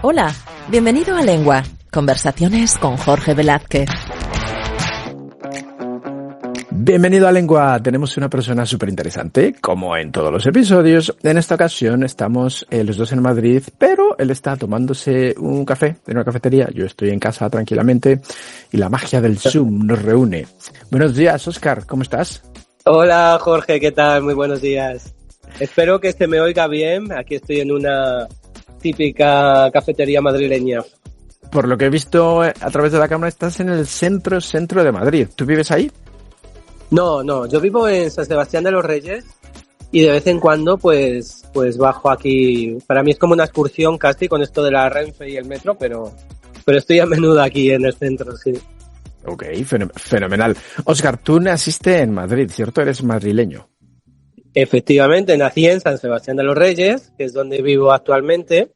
Hola, bienvenido a Lengua, conversaciones con Jorge Velázquez. Bienvenido a Lengua. Tenemos una persona súper interesante, como en todos los episodios. En esta ocasión estamos los dos en Madrid, pero él está tomándose un café en una cafetería. Yo estoy en casa tranquilamente y la magia del Zoom nos reúne. Buenos días, Óscar, ¿cómo estás? Hola, Jorge, ¿qué tal? Muy buenos días. Espero que se me oiga bien. Aquí estoy en una típica cafetería madrileña. Por lo que he visto a través de la cámara, estás en el centro de Madrid. ¿Tú vives ahí? No, yo vivo en San Sebastián de los Reyes y de vez en cuando pues bajo aquí. Para mí es como una excursión casi con esto de la Renfe y el metro, pero estoy a menudo aquí en el centro, sí. Ok, fenomenal. Óscar, tú naciste en Madrid, ¿cierto? Eres madrileño. Efectivamente, nací en San Sebastián de los Reyes, que es donde vivo actualmente.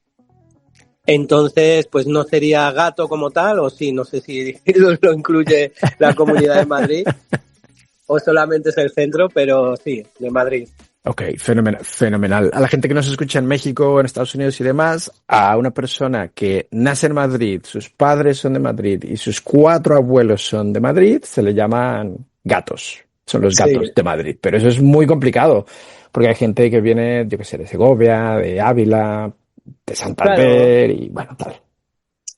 Entonces, pues no sería gato como tal, o sí, no sé si lo incluye la Comunidad de Madrid, o solamente es el centro, pero sí, de Madrid. Ok, fenomenal. A la gente que nos escucha en México, en Estados Unidos y demás, a una persona que nace en Madrid, sus padres son de Madrid y sus 4 abuelos son de Madrid, se le llaman gatos. Son los gatos Sí. de Madrid. Pero eso es muy complicado, porque hay gente que viene, yo qué sé, de Segovia, de Ávila, de Claro, Santander y bueno, tal.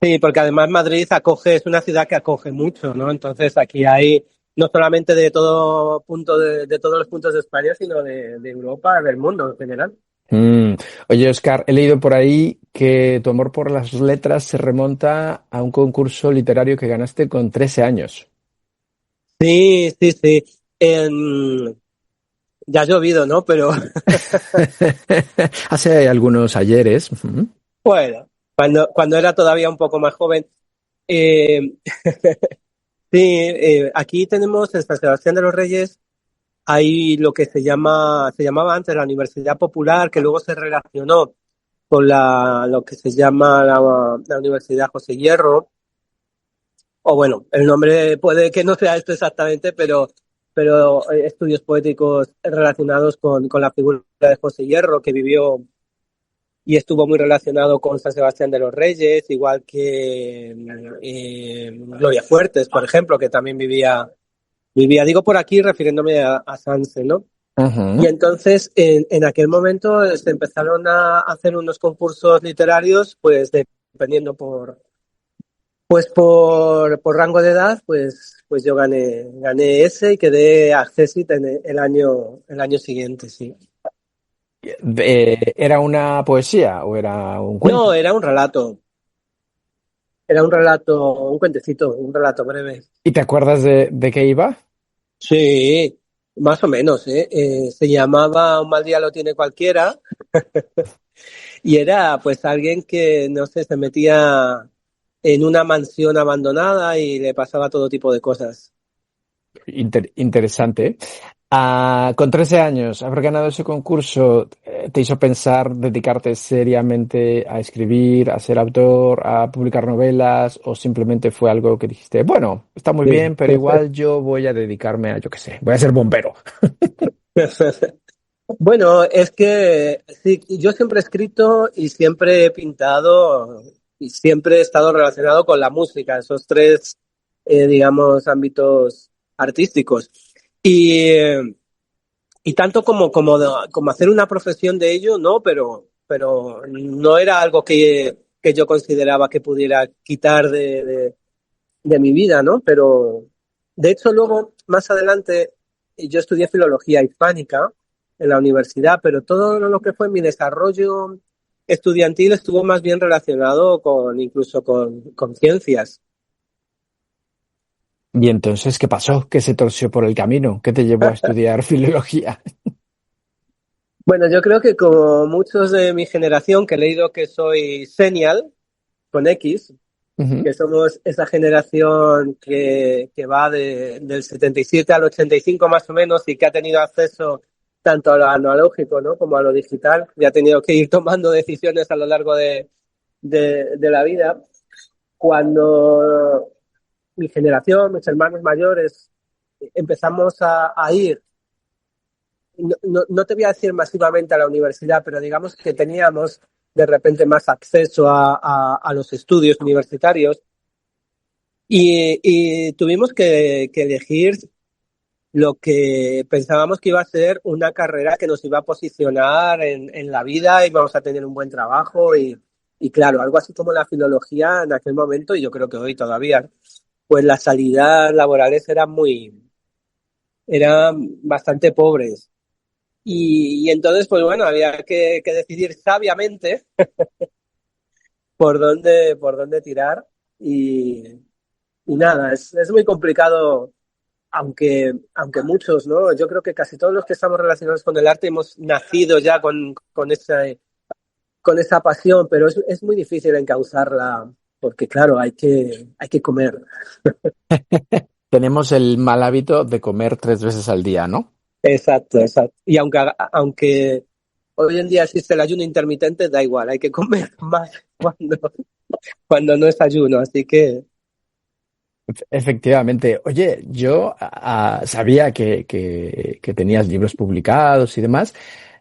sí, porque además Madrid es una ciudad que acoge mucho, ¿no? Entonces aquí hay no solamente de todo punto de todos los puntos de España, sino de Europa, del mundo en general. Mm. Oye, Oscar, he leído por ahí que tu amor por las letras se remonta a un concurso literario que ganaste con 13 años. Sí. Ya ha llovido, ¿no? Pero Hace algunos ayeres. Ujú. bueno, cuando era todavía un poco más joven. eh, sí, aquí tenemos en San Sebastián de los Reyes, hay lo que se llamaba antes la Universidad Popular, que luego se relacionó con lo que se llama la Universidad José Hierro, o bueno, el nombre puede que no sea esto exactamente, pero estudios poéticos relacionados con la figura de José Hierro, que vivió y estuvo muy relacionado con San Sebastián de los Reyes, igual que Gloria Fuertes, por ejemplo, que también digo por aquí refiriéndome a Sanse, ¿no? Y Ujú. entonces, en aquel momento, se empezaron a hacer unos concursos literarios, pues dependiendo por rango de edad, pues yo gané ese y quedé accessit en el año siguiente, sí. ¿Era una poesía o era un No, cuento? un cuentecito, un relato breve. ¿Y te acuerdas de qué iba? Sí, más o menos, ¿eh? Se llamaba Un mal día lo tiene cualquiera y era pues alguien que, no sé, se metía en una mansión abandonada y le pasaba todo tipo de cosas. Interesante. Con 13 años, haber ganado ese concurso, ¿te hizo pensar dedicarte seriamente a escribir, a ser autor, a publicar novelas, o simplemente fue algo que dijiste, bueno, está muy Sí. bien, pero igual yo voy a dedicarme a, yo qué sé, voy a ser bombero? Bueno, es que sí, yo siempre he escrito y siempre he pintado y siempre he estado relacionado con la música, esos tres, digamos, ámbitos artísticos. Y, eh, y tanto como hacer una profesión de ello, no, pero no era algo que yo consideraba que pudiera quitar de mi vida, ¿no? Pero de hecho luego, más adelante, yo estudié filología hispánica en la universidad, pero todo lo que fue mi desarrollo estudiantil estuvo más bien relacionado incluso con ciencias. Y entonces, ¿qué pasó? ¿Qué se torció por el camino? ¿Qué te llevó a estudiar filología? Bueno, yo creo que como muchos de mi generación, que he leído que soy Senial, con X, Ujú. que somos esa generación que va del 77 al 85 más o menos y que ha tenido acceso tanto a lo analógico, ¿no? como a lo digital y ha tenido que ir tomando decisiones a lo largo de la vida. Cuando mi generación, mis hermanos mayores, empezamos a ir, no te voy a decir masivamente a la universidad, pero digamos que teníamos de repente más acceso a los estudios universitarios y tuvimos que elegir lo que pensábamos que iba a ser una carrera que nos iba a posicionar en la vida, íbamos a tener un buen trabajo y claro, algo así como la filología en aquel momento, y yo creo que hoy todavía, pues las salidas laborales eran bastante pobres. Y entonces, pues bueno, había que decidir sabiamente por dónde tirar y, y nada, es muy complicado aunque muchos, ¿no? Yo creo que casi todos los que estamos relacionados con el arte hemos nacido ya con esa pasión, pero es muy difícil encauzarla porque, claro, hay que comer. Tenemos el mal hábito de comer 3 veces al día, ¿no? Exacto, exacto. Y aunque hoy en día existe el ayuno intermitente, da igual, hay que comer más cuando no es ayuno, así que Efectivamente. Oye, yo sabía que tenías libros publicados y demás.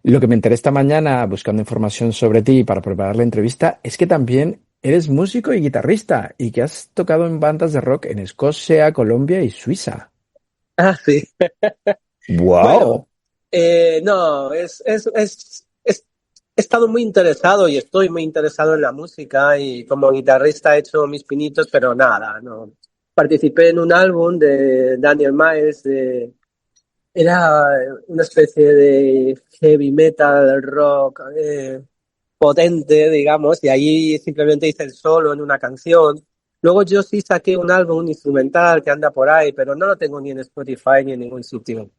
Lo que me enteré esta mañana buscando información sobre ti para preparar la entrevista es que también eres músico y guitarrista y que has tocado en bandas de rock en Escocia, Colombia y Suiza. sí. Bueno, ¡Wow! no, he estado muy interesado y estoy muy interesado en la música y como guitarrista he hecho mis pinitos, pero nada, no. Participé en un álbum de Daniel Miles, era una especie de heavy metal rock potente, digamos, y ahí simplemente hice el solo en una canción. Luego yo sí saqué un álbum un instrumental que anda por ahí, pero no lo tengo ni en Spotify ni en ningún sitio.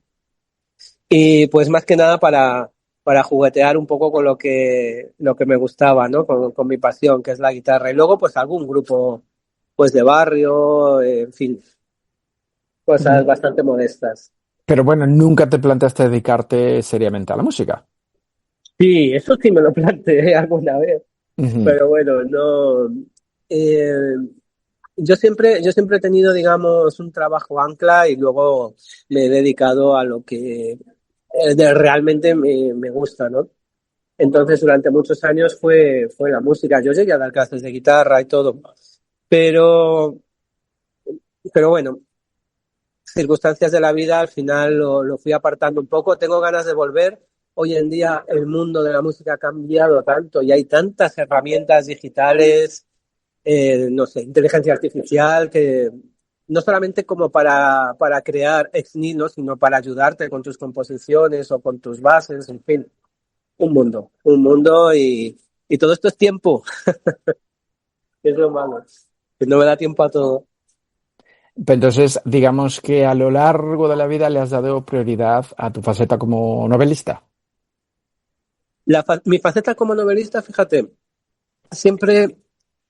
Y pues más que nada para juguetear un poco con lo que me gustaba, ¿no? Con mi pasión, que es la guitarra. Y luego pues algún grupo pues de barrio, en fin, cosas bastante modestas. Pero bueno, nunca te planteaste dedicarte seriamente a la música. Sí, eso sí me lo planteé alguna vez, Ujú. pero bueno, no. eh, yo siempre he tenido, digamos, un trabajo ancla y luego me he dedicado a lo que realmente me gusta, ¿no? Entonces, durante muchos años fue la música. Yo llegué a dar clases de guitarra y todo, pero, pero bueno, circunstancias de la vida al final lo fui apartando un poco. Tengo ganas de volver. Hoy en día el mundo de la música ha cambiado tanto y hay tantas herramientas digitales, no sé, inteligencia artificial, que no solamente como para crear ex nihilo, sino para ayudarte con tus composiciones o con tus bases, en fin, un mundo y todo esto es tiempo, que es lo malo, que no me da tiempo a todo. Entonces, digamos que a lo largo de la vida le has dado prioridad a tu faceta como novelista. Mi faceta como novelista, fíjate, siempre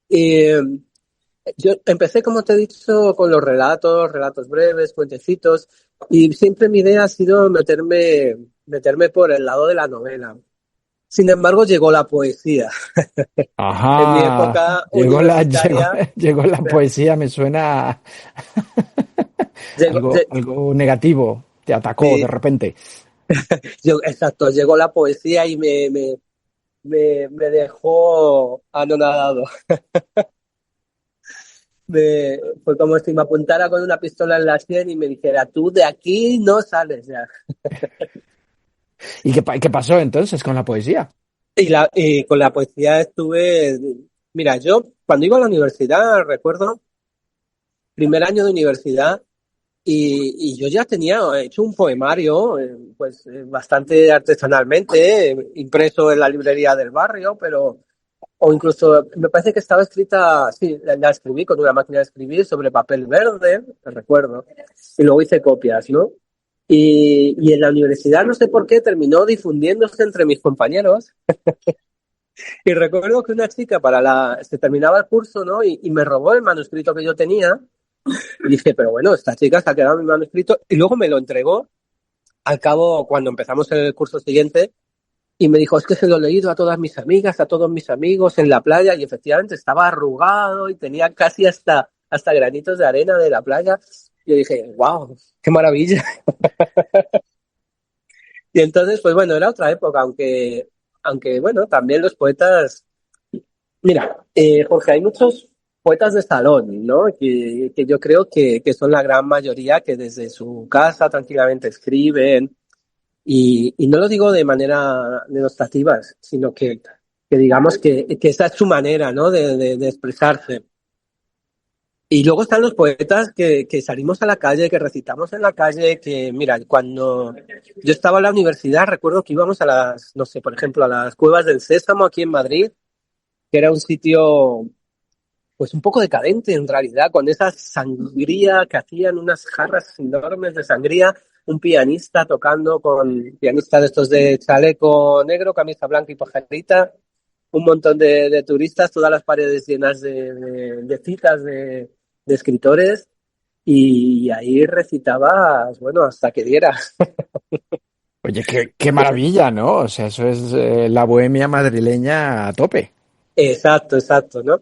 eh, yo empecé, como te he dicho, con los relatos breves, cuentecitos, y siempre mi idea ha sido meterme por el lado de la novela. Sin embargo, llegó la poesía. En mi Ajá, época llegó llegó, universitaria, llegó la poesía, me suena a llegó, algo negativo, te atacó de sí, repente. exacto, llegó la poesía y me dejó anonadado. Fue como si me apuntara con una pistola en la sien y me dijera, tú de aquí no sales ya. ¿Y qué pasó entonces con la poesía? Y con la poesía estuve, mira, yo cuando iba a la universidad, recuerdo, primer año de universidad, y yo ya tenía hecho un poemario, pues bastante artesanalmente, impreso en la librería del barrio, pero, o incluso, me parece que estaba escrita, sí, la escribí con una máquina de escribir sobre papel verde, te recuerdo, y luego hice copias, ¿no? Y en la universidad, no sé por qué, terminó difundiéndose entre mis compañeros. Y recuerdo que una chica se terminaba el curso, ¿no? Y me robó el manuscrito que yo tenía. Y dije, pero bueno, esta chica se ha quedado mi manuscrito. Y luego me lo entregó al cabo cuando empezamos el curso siguiente. Y me dijo, es que se lo he leído a todas mis amigas, a todos mis amigos en la playa. Y efectivamente estaba arrugado y tenía casi hasta granitos de arena de la playa. Y yo dije, wow, qué maravilla. Y entonces, pues bueno, era otra época, aunque bueno, también los poetas Mira, Jorge, hay muchos poetas de salón, ¿no? Que yo creo que son la gran mayoría que desde su casa tranquilamente escriben y no lo digo de manera denostativa, sino que digamos que esa es su manera, ¿no? De expresarse. Y luego están los poetas que salimos a la calle, que recitamos en la calle, que mira, cuando yo estaba en la universidad recuerdo que íbamos a las, no sé, por ejemplo, a las Cuevas del Sésamo aquí en Madrid, que era un sitio pues un poco decadente en realidad, con esa sangría que hacían, unas jarras enormes de sangría, un pianista tocando con pianistas de estos de chaleco negro, camisa blanca y pajarita, un montón de turistas, todas las paredes llenas de citas de escritores, y ahí recitabas, bueno, hasta que dieras. Oye, qué maravilla, ¿no? O sea, eso es la bohemia madrileña a tope. Exacto, exacto, ¿no?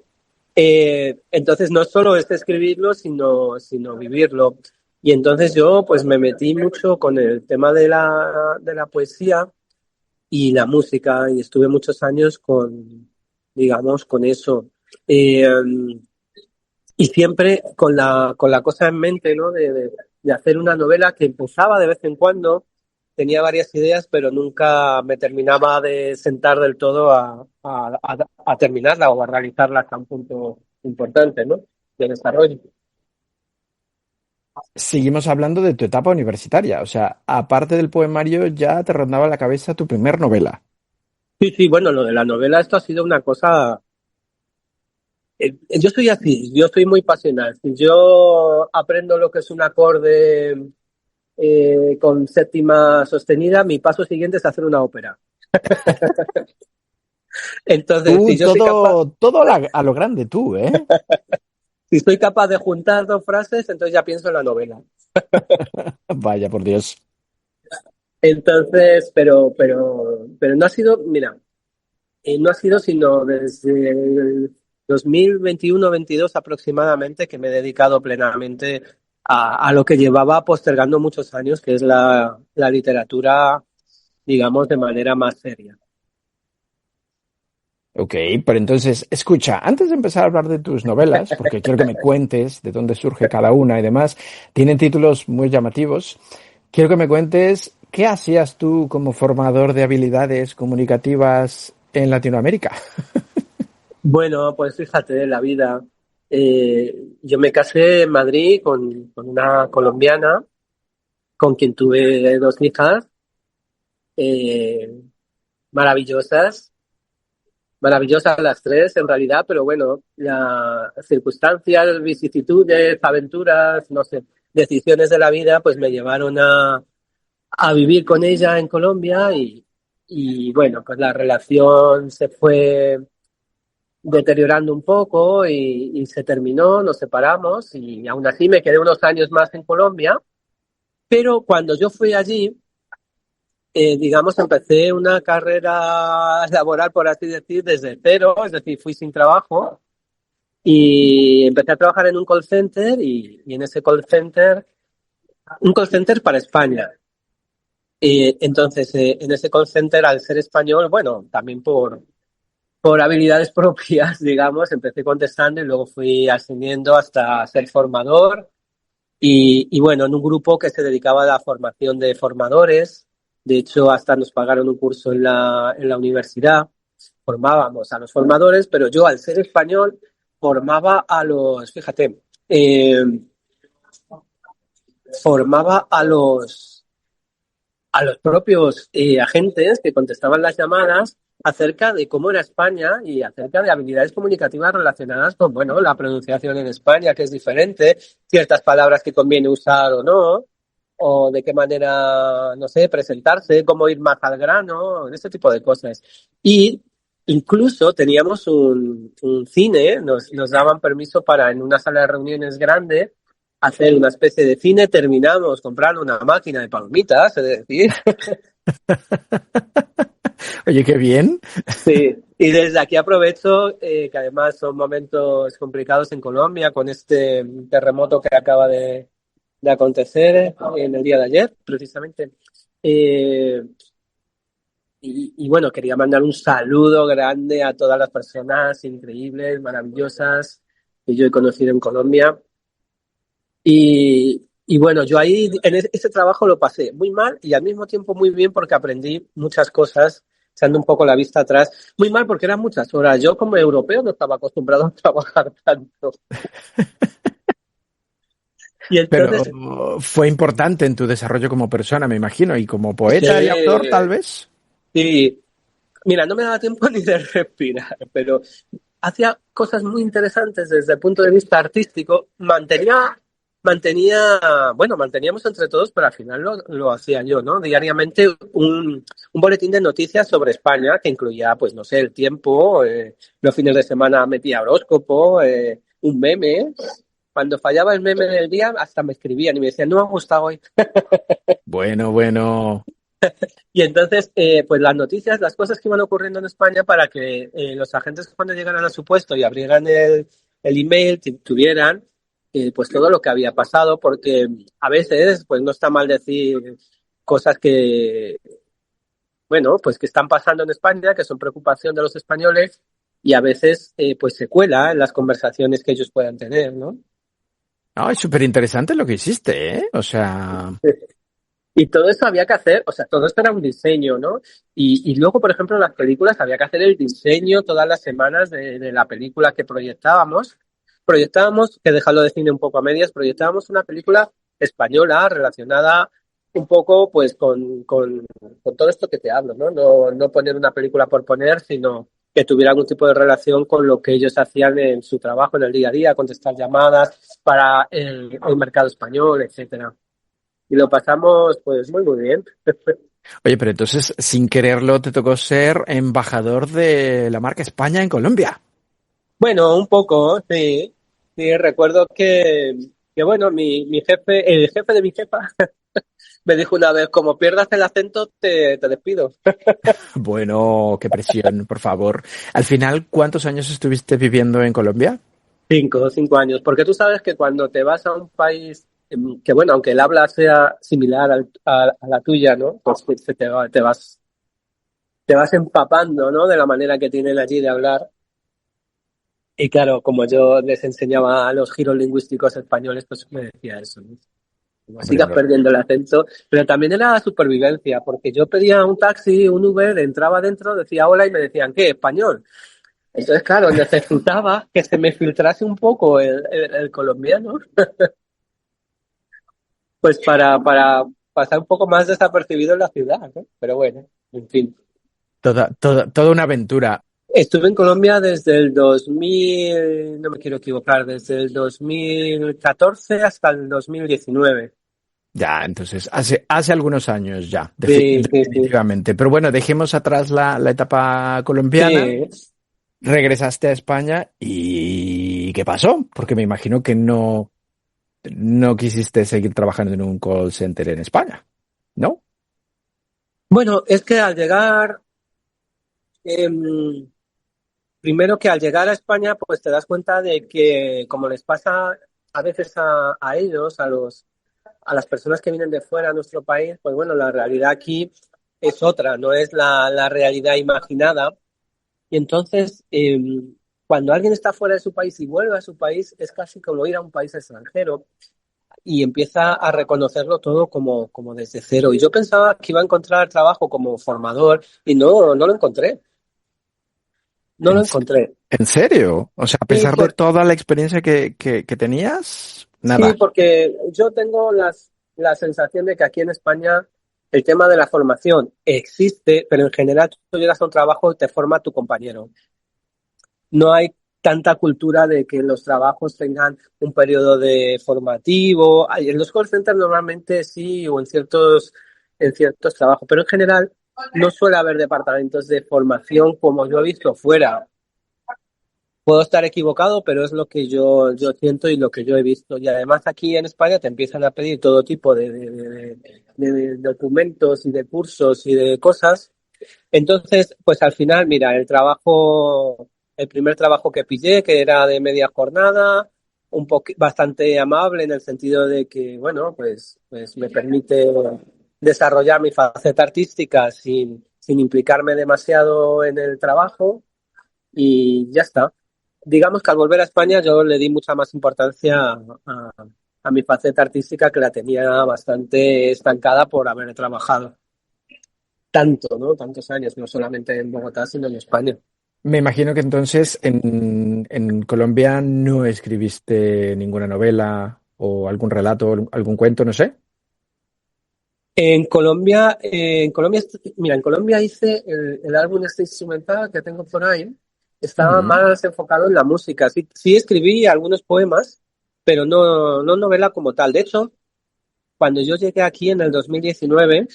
Entonces no solo es escribirlo, sino vivirlo. Y entonces yo pues me metí mucho con el tema de la poesía y la música y estuve muchos años digamos, con eso. Eh, y siempre con la cosa en mente, ¿no? De hacer una novela que empezaba de vez en cuando, tenía varias ideas, pero nunca me terminaba de sentar del todo a terminarla o a realizarla hasta un punto importante, ¿no? De desarrollo. Seguimos hablando de tu etapa universitaria. O sea, aparte del poemario, ya te rondaba la cabeza tu primer novela. Sí, sí, bueno, lo de la novela, esto ha sido una cosa. Yo soy así, yo soy muy pasional. Si yo aprendo lo que es un acorde con séptima sostenida, mi paso siguiente es hacer una ópera. Entonces, Tú, todo a lo grande, tú, ¿eh? si soy capaz de juntar dos frases, entonces ya pienso en la novela. Vaya, por Dios. Entonces, pero no ha sido, mira, no ha sido sino desde el 2021-22 aproximadamente que me he dedicado plenamente a lo que llevaba postergando muchos años, que es la literatura, digamos, de manera más seria. Ok, pero entonces, escucha, antes de empezar a hablar de tus novelas, porque quiero que me cuentes de dónde surge cada una y demás, tienen títulos muy llamativos, quiero que me cuentes qué hacías tú como formador de habilidades comunicativas en Latinoamérica. Bueno, pues fíjate, la vida. Yo me casé en Madrid con una colombiana con quien tuve dos hijas eh, maravillosas, maravillosas las tres en realidad, pero bueno, las circunstancias, vicisitudes, aventuras, no sé, decisiones de la vida, pues me llevaron a vivir con ella en Colombia y bueno, pues la relación se fue deteriorando un poco y se terminó, nos separamos y aún así me quedé unos años más en Colombia, pero cuando yo fui allí, digamos, empecé una carrera laboral, por así decir, desde cero, es decir, fui sin trabajo y empecé a trabajar en un call center y en ese call center, un call center para España. Entonces, en ese call center, al ser español, bueno, también por habilidades propias, digamos, empecé contestando y luego fui ascendiendo hasta ser formador y bueno, en un grupo que se dedicaba a la formación de formadores. De hecho, hasta nos pagaron un curso en la universidad. Formábamos a los formadores, pero yo, al ser español, formaba fíjate, eh, formaba a los propios agentes que contestaban las llamadas acerca de cómo era España y acerca de habilidades comunicativas relacionadas con, bueno, la pronunciación en España, que es diferente, ciertas palabras que conviene usar o no, o de qué manera, no sé, presentarse, cómo ir más al grano, ese tipo de cosas. Y incluso teníamos un cine, nos daban permiso para en una sala de reuniones grande hacer una especie de cine, terminamos comprando una máquina de palomitas, es decir, Oye, qué bien. sí. Y desde aquí aprovecho que además son momentos complicados en Colombia con este terremoto que acaba de acontecer en el día de ayer, precisamente. Eh, Y bueno, quería mandar un saludo grande a todas las personas increíbles, maravillosas que yo he conocido en Colombia. Y bueno, yo ahí en ese trabajo lo pasé muy mal y al mismo tiempo muy bien porque aprendí muchas cosas, echando un poco la vista atrás. Muy mal porque eran muchas horas. Yo como europeo no estaba acostumbrado a trabajar tanto. Y entonces, Pero fue importante en tu desarrollo como persona, me imagino, y como poeta y autor, sí, tal vez. sí. Mira, no me daba tiempo ni de respirar, pero hacía cosas muy interesantes desde el punto de vista artístico. Bueno, manteníamos entre todos, pero al final lo hacía yo, ¿no? Diariamente un boletín de noticias sobre España que incluía, pues no sé, el tiempo, los fines de semana metía horóscopo, un meme. Cuando fallaba el meme del día, hasta me escribían y me decían, no me ha gustado hoy. Bueno, bueno. Y entonces, pues las noticias, las cosas que iban ocurriendo en España para que los agentes cuando llegaran a su puesto y abrieran el email, tuvieran pues todo lo que había pasado, porque a veces pues no está mal decir cosas que, bueno, pues que están pasando en España, que son preocupación de los españoles y a veces pues se cuela en las conversaciones que ellos puedan tener, ¿no? No, es súper interesante lo que hiciste, ¿eh? O sea, Y todo eso había que hacer, o sea, todo esto era un diseño, ¿no? Y luego, por ejemplo, en las películas había que hacer el diseño todas las semanas de la película que proyectábamos. Proyectábamos, que dejarlo de cine un poco a medias, proyectábamos una película española relacionada un poco pues con todo esto que te hablo, ¿no? No poner una película por poner, sino que tuviera algún tipo de relación con lo que ellos hacían en su trabajo en el día a día, contestar llamadas para el mercado español, etcétera. Y lo pasamos pues muy muy bien. oye, pero entonces, sin quererlo, te tocó ser embajador de la marca España en Colombia. Bueno, un poco, sí. Sí, recuerdo que bueno, mi jefe, el jefe de mi jefa, me dijo una vez, como pierdas el acento, te despido. Bueno, qué presión, por favor. Al final, ¿cuántos años estuviste viviendo en Colombia? 5 años. Porque tú sabes que cuando te vas a un país que bueno, aunque el habla sea similar a la tuya, ¿no? Pues te vas empapando, ¿no? De la manera que tienen allí de hablar. Y claro, como yo les enseñaba a los giros lingüísticos españoles, pues me decía eso, ¿no? Como Hombre, sigas perdiendo el acento, pero también era supervivencia, porque yo pedía un taxi, un Uber, entraba dentro, decía hola y me decían, ¿qué? ¿Español? Entonces, claro, necesitaba que se me filtrase un poco el colombiano, pues para pasar un poco más desapercibido en la ciudad, ¿no? Pero bueno, en fin. toda una aventura. Estuve en Colombia desde el 2000, no me quiero equivocar, desde el 2014 hasta el 2019. Ya, entonces, hace algunos años ya, Sí, sí, sí. definitivamente. Pero bueno, dejemos atrás la etapa colombiana. Sí. Regresaste a España y ¿qué pasó? Porque me imagino que no quisiste seguir trabajando en un call center en España, ¿no? Bueno, es que al llegar, em, primero que al llegar a España, pues te das cuenta de que, como les pasa a veces a ellos, a las personas que vienen de fuera a nuestro país, pues bueno, la realidad aquí es otra, no es la realidad imaginada. Y entonces, cuando alguien está fuera de su país y vuelve a su país, es casi como ir a un país extranjero y empieza a reconocerlo todo como desde cero. Y yo pensaba que iba a encontrar trabajo como formador y no lo encontré. No lo ¿En, se- encontré. en serio? O sea, a Sí, pesar de toda la experiencia que tenías, sí, nada. porque yo tengo la sensación de que aquí en España el tema de la formación existe, pero en general tú llegas a un trabajo y te forma tu compañero. No hay tanta cultura de que los trabajos tengan un periodo de formativo. En los call centers normalmente sí, o en ciertos trabajos, pero en general no suele haber departamentos de formación como yo he visto fuera. Puedo estar equivocado, pero es lo que yo siento y lo que yo he visto. Y además aquí en España te empiezan a pedir todo tipo de documentos y de cursos y de cosas. Entonces, pues al final, mira, el primer trabajo que pillé, que era de media jornada, bastante amable en el sentido de que, bueno, pues me permite desarrollar mi faceta artística sin implicarme demasiado en el trabajo y ya está. Digamos que al volver a España yo le di mucha más importancia a mi faceta artística, que la tenía bastante estancada por haber trabajado tanto, ¿no? Tantos años, no solamente en Bogotá, sino en España. Me imagino que entonces en Colombia no escribiste ninguna novela o algún relato, algún cuento, no sé. Mira, en Colombia hice el álbum este instrumental que tengo por ahí. Estaba Ujú. más enfocado en la música. Sí, sí escribí algunos poemas, pero no novela como tal. De hecho, cuando yo llegué aquí en el 2019,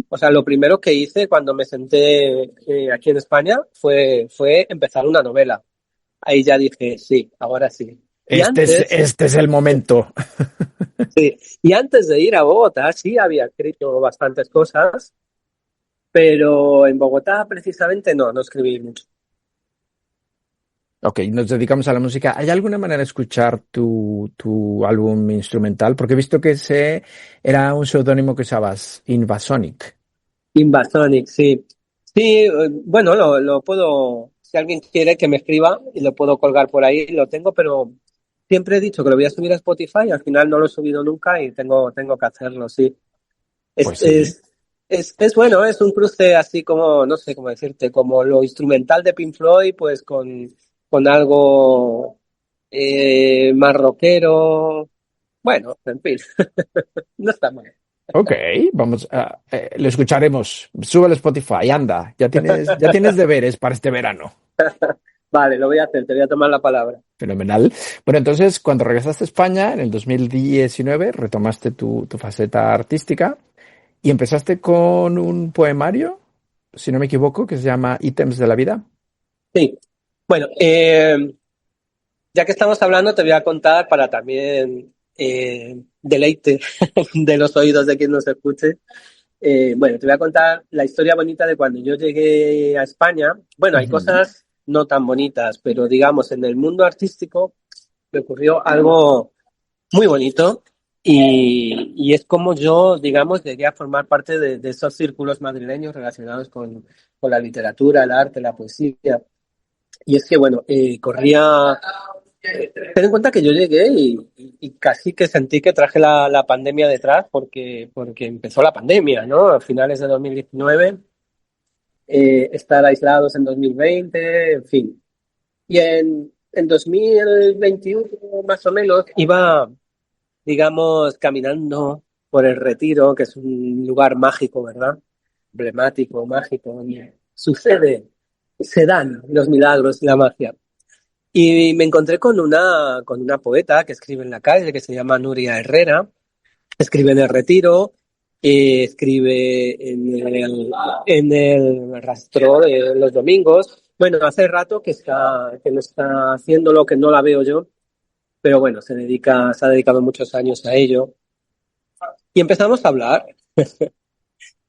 o sea, lo primero que hice cuando me senté aquí en España fue empezar una novela. Ahí ya dije, sí, ahora sí. Y antes, Este es el momento. sí, y antes de ir a Bogotá, sí había escrito bastantes cosas, pero en Bogotá precisamente no escribí mucho. Ok, nos dedicamos a la música. ¿Hay alguna manera de escuchar tu álbum instrumental? Porque he visto que ese era un seudónimo que usabas, Invasonic. Invasonic, sí. Sí, bueno, lo puedo, si alguien quiere que me escriba y lo puedo colgar por ahí, lo tengo, pero siempre he dicho que lo voy a subir a Spotify, al final no lo he subido nunca y tengo que hacerlo, sí. Es, Pues sí. es, es bueno, es un cruce así como, no sé cómo decirte, como lo instrumental de Pink Floyd, pues con algo más rockero. Bueno, en fin, no está mal. Ok, vamos a, lo escucharemos. Sube al Spotify, anda. Ya tienes deberes para este verano. Vale, lo voy a hacer, te voy a tomar la palabra. Fenomenal. Bueno, entonces, cuando regresaste a España en el 2019, retomaste tu faceta artística y empezaste con un poemario, si no me equivoco, que se llama Ítems de la vida. Sí. Bueno, ya que estamos hablando, te voy a contar para también deleite de los oídos de quien nos escuche. Bueno, te voy a contar la historia bonita de cuando yo llegué a España. Bueno, hay Ujú. cosas no tan bonitas, pero digamos, en el mundo artístico me ocurrió algo muy bonito y es como yo, digamos, llegué a formar parte de esos círculos madrileños relacionados con la literatura, el arte, la poesía. Y es que, bueno, corría. Ten en cuenta que yo llegué y casi que sentí que traje la pandemia detrás porque empezó la pandemia, ¿no? A finales de 2019, estar aislados en 2020, en fin. Y en 2021, más o menos, iba, digamos, caminando por el Retiro, que es un lugar mágico, ¿verdad? Emblemático, mágico, donde se dan los milagros y la magia. Y me encontré con una poeta que escribe en la calle, que se llama Nuria Herrera, escribe en el Retiro, escribe en el Rastro de los domingos. Bueno, hace rato que no está haciéndolo, que no la veo yo, pero bueno, se ha dedicado muchos años a ello. Y empezamos a hablar,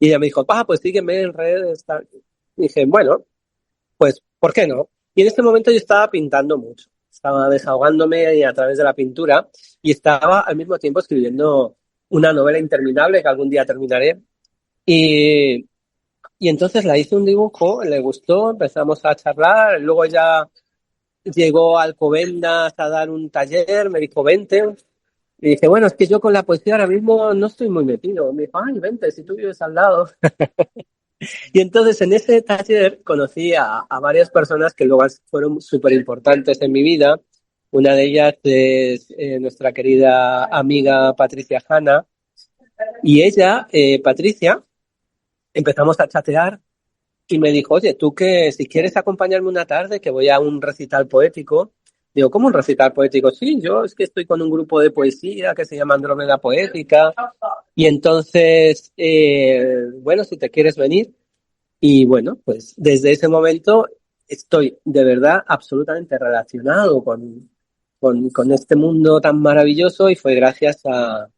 y ella me dijo, pues sígueme en redes, tal. Y dije, bueno, pues, ¿por qué no? Y en este momento yo estaba pintando mucho, estaba desahogándome y a través de la pintura y estaba al mismo tiempo escribiendo una novela interminable que algún día terminaré. Y, y entonces la hice un dibujo, le gustó, empezamos a charlar, luego ya llegó a Alcobendas a dar un taller, me dijo, vente. Y dije, bueno, es que yo con la poesía ahora mismo no estoy muy metido. Me dijo, ay, vente, si tú vives al lado. Y entonces en ese taller conocí a varias personas que luego fueron súper importantes en mi vida. Una de ellas es nuestra querida amiga Patricia Hanna. Y ella, Patricia, empezamos a chatear y me dijo, oye, tú que si quieres acompañarme una tarde, que voy a un recital poético. Digo, ¿cómo un recital poético? Sí, yo es que estoy con un grupo de poesía que se llama Andrómeda Poética. Y entonces, bueno, si te quieres venir. Y bueno, pues desde ese momento estoy de verdad absolutamente relacionado con este mundo tan maravilloso y fue gracias a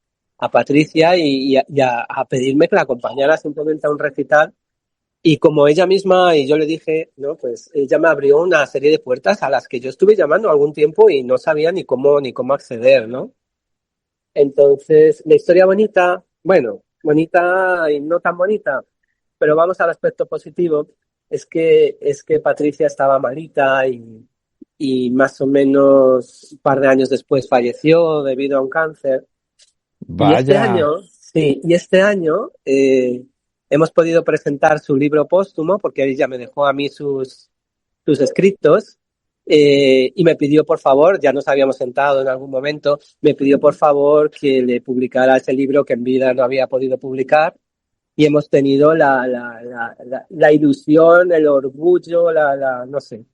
Patricia y a pedirme que la acompañara simplemente a un recital. Y como ella misma, y yo le dije, ¿no? Pues ella me abrió una serie de puertas a las que yo estuve llamando algún tiempo y no sabía ni cómo acceder, ¿no? Entonces, la historia bonita, bueno, bonita y no tan bonita. pero vamos al aspecto positivo, es que Patricia estaba malita y más o menos un par de años después falleció debido a un cáncer. Y este Vaya. año, sí, y este año hemos podido presentar su libro póstumo, porque ella me dejó a mí sus escritos, y me pidió por favor, ya nos habíamos sentado en algún momento, me pidió por favor que le publicara ese libro que en vida no había podido publicar, y hemos tenido la ilusión, el orgullo, no sé,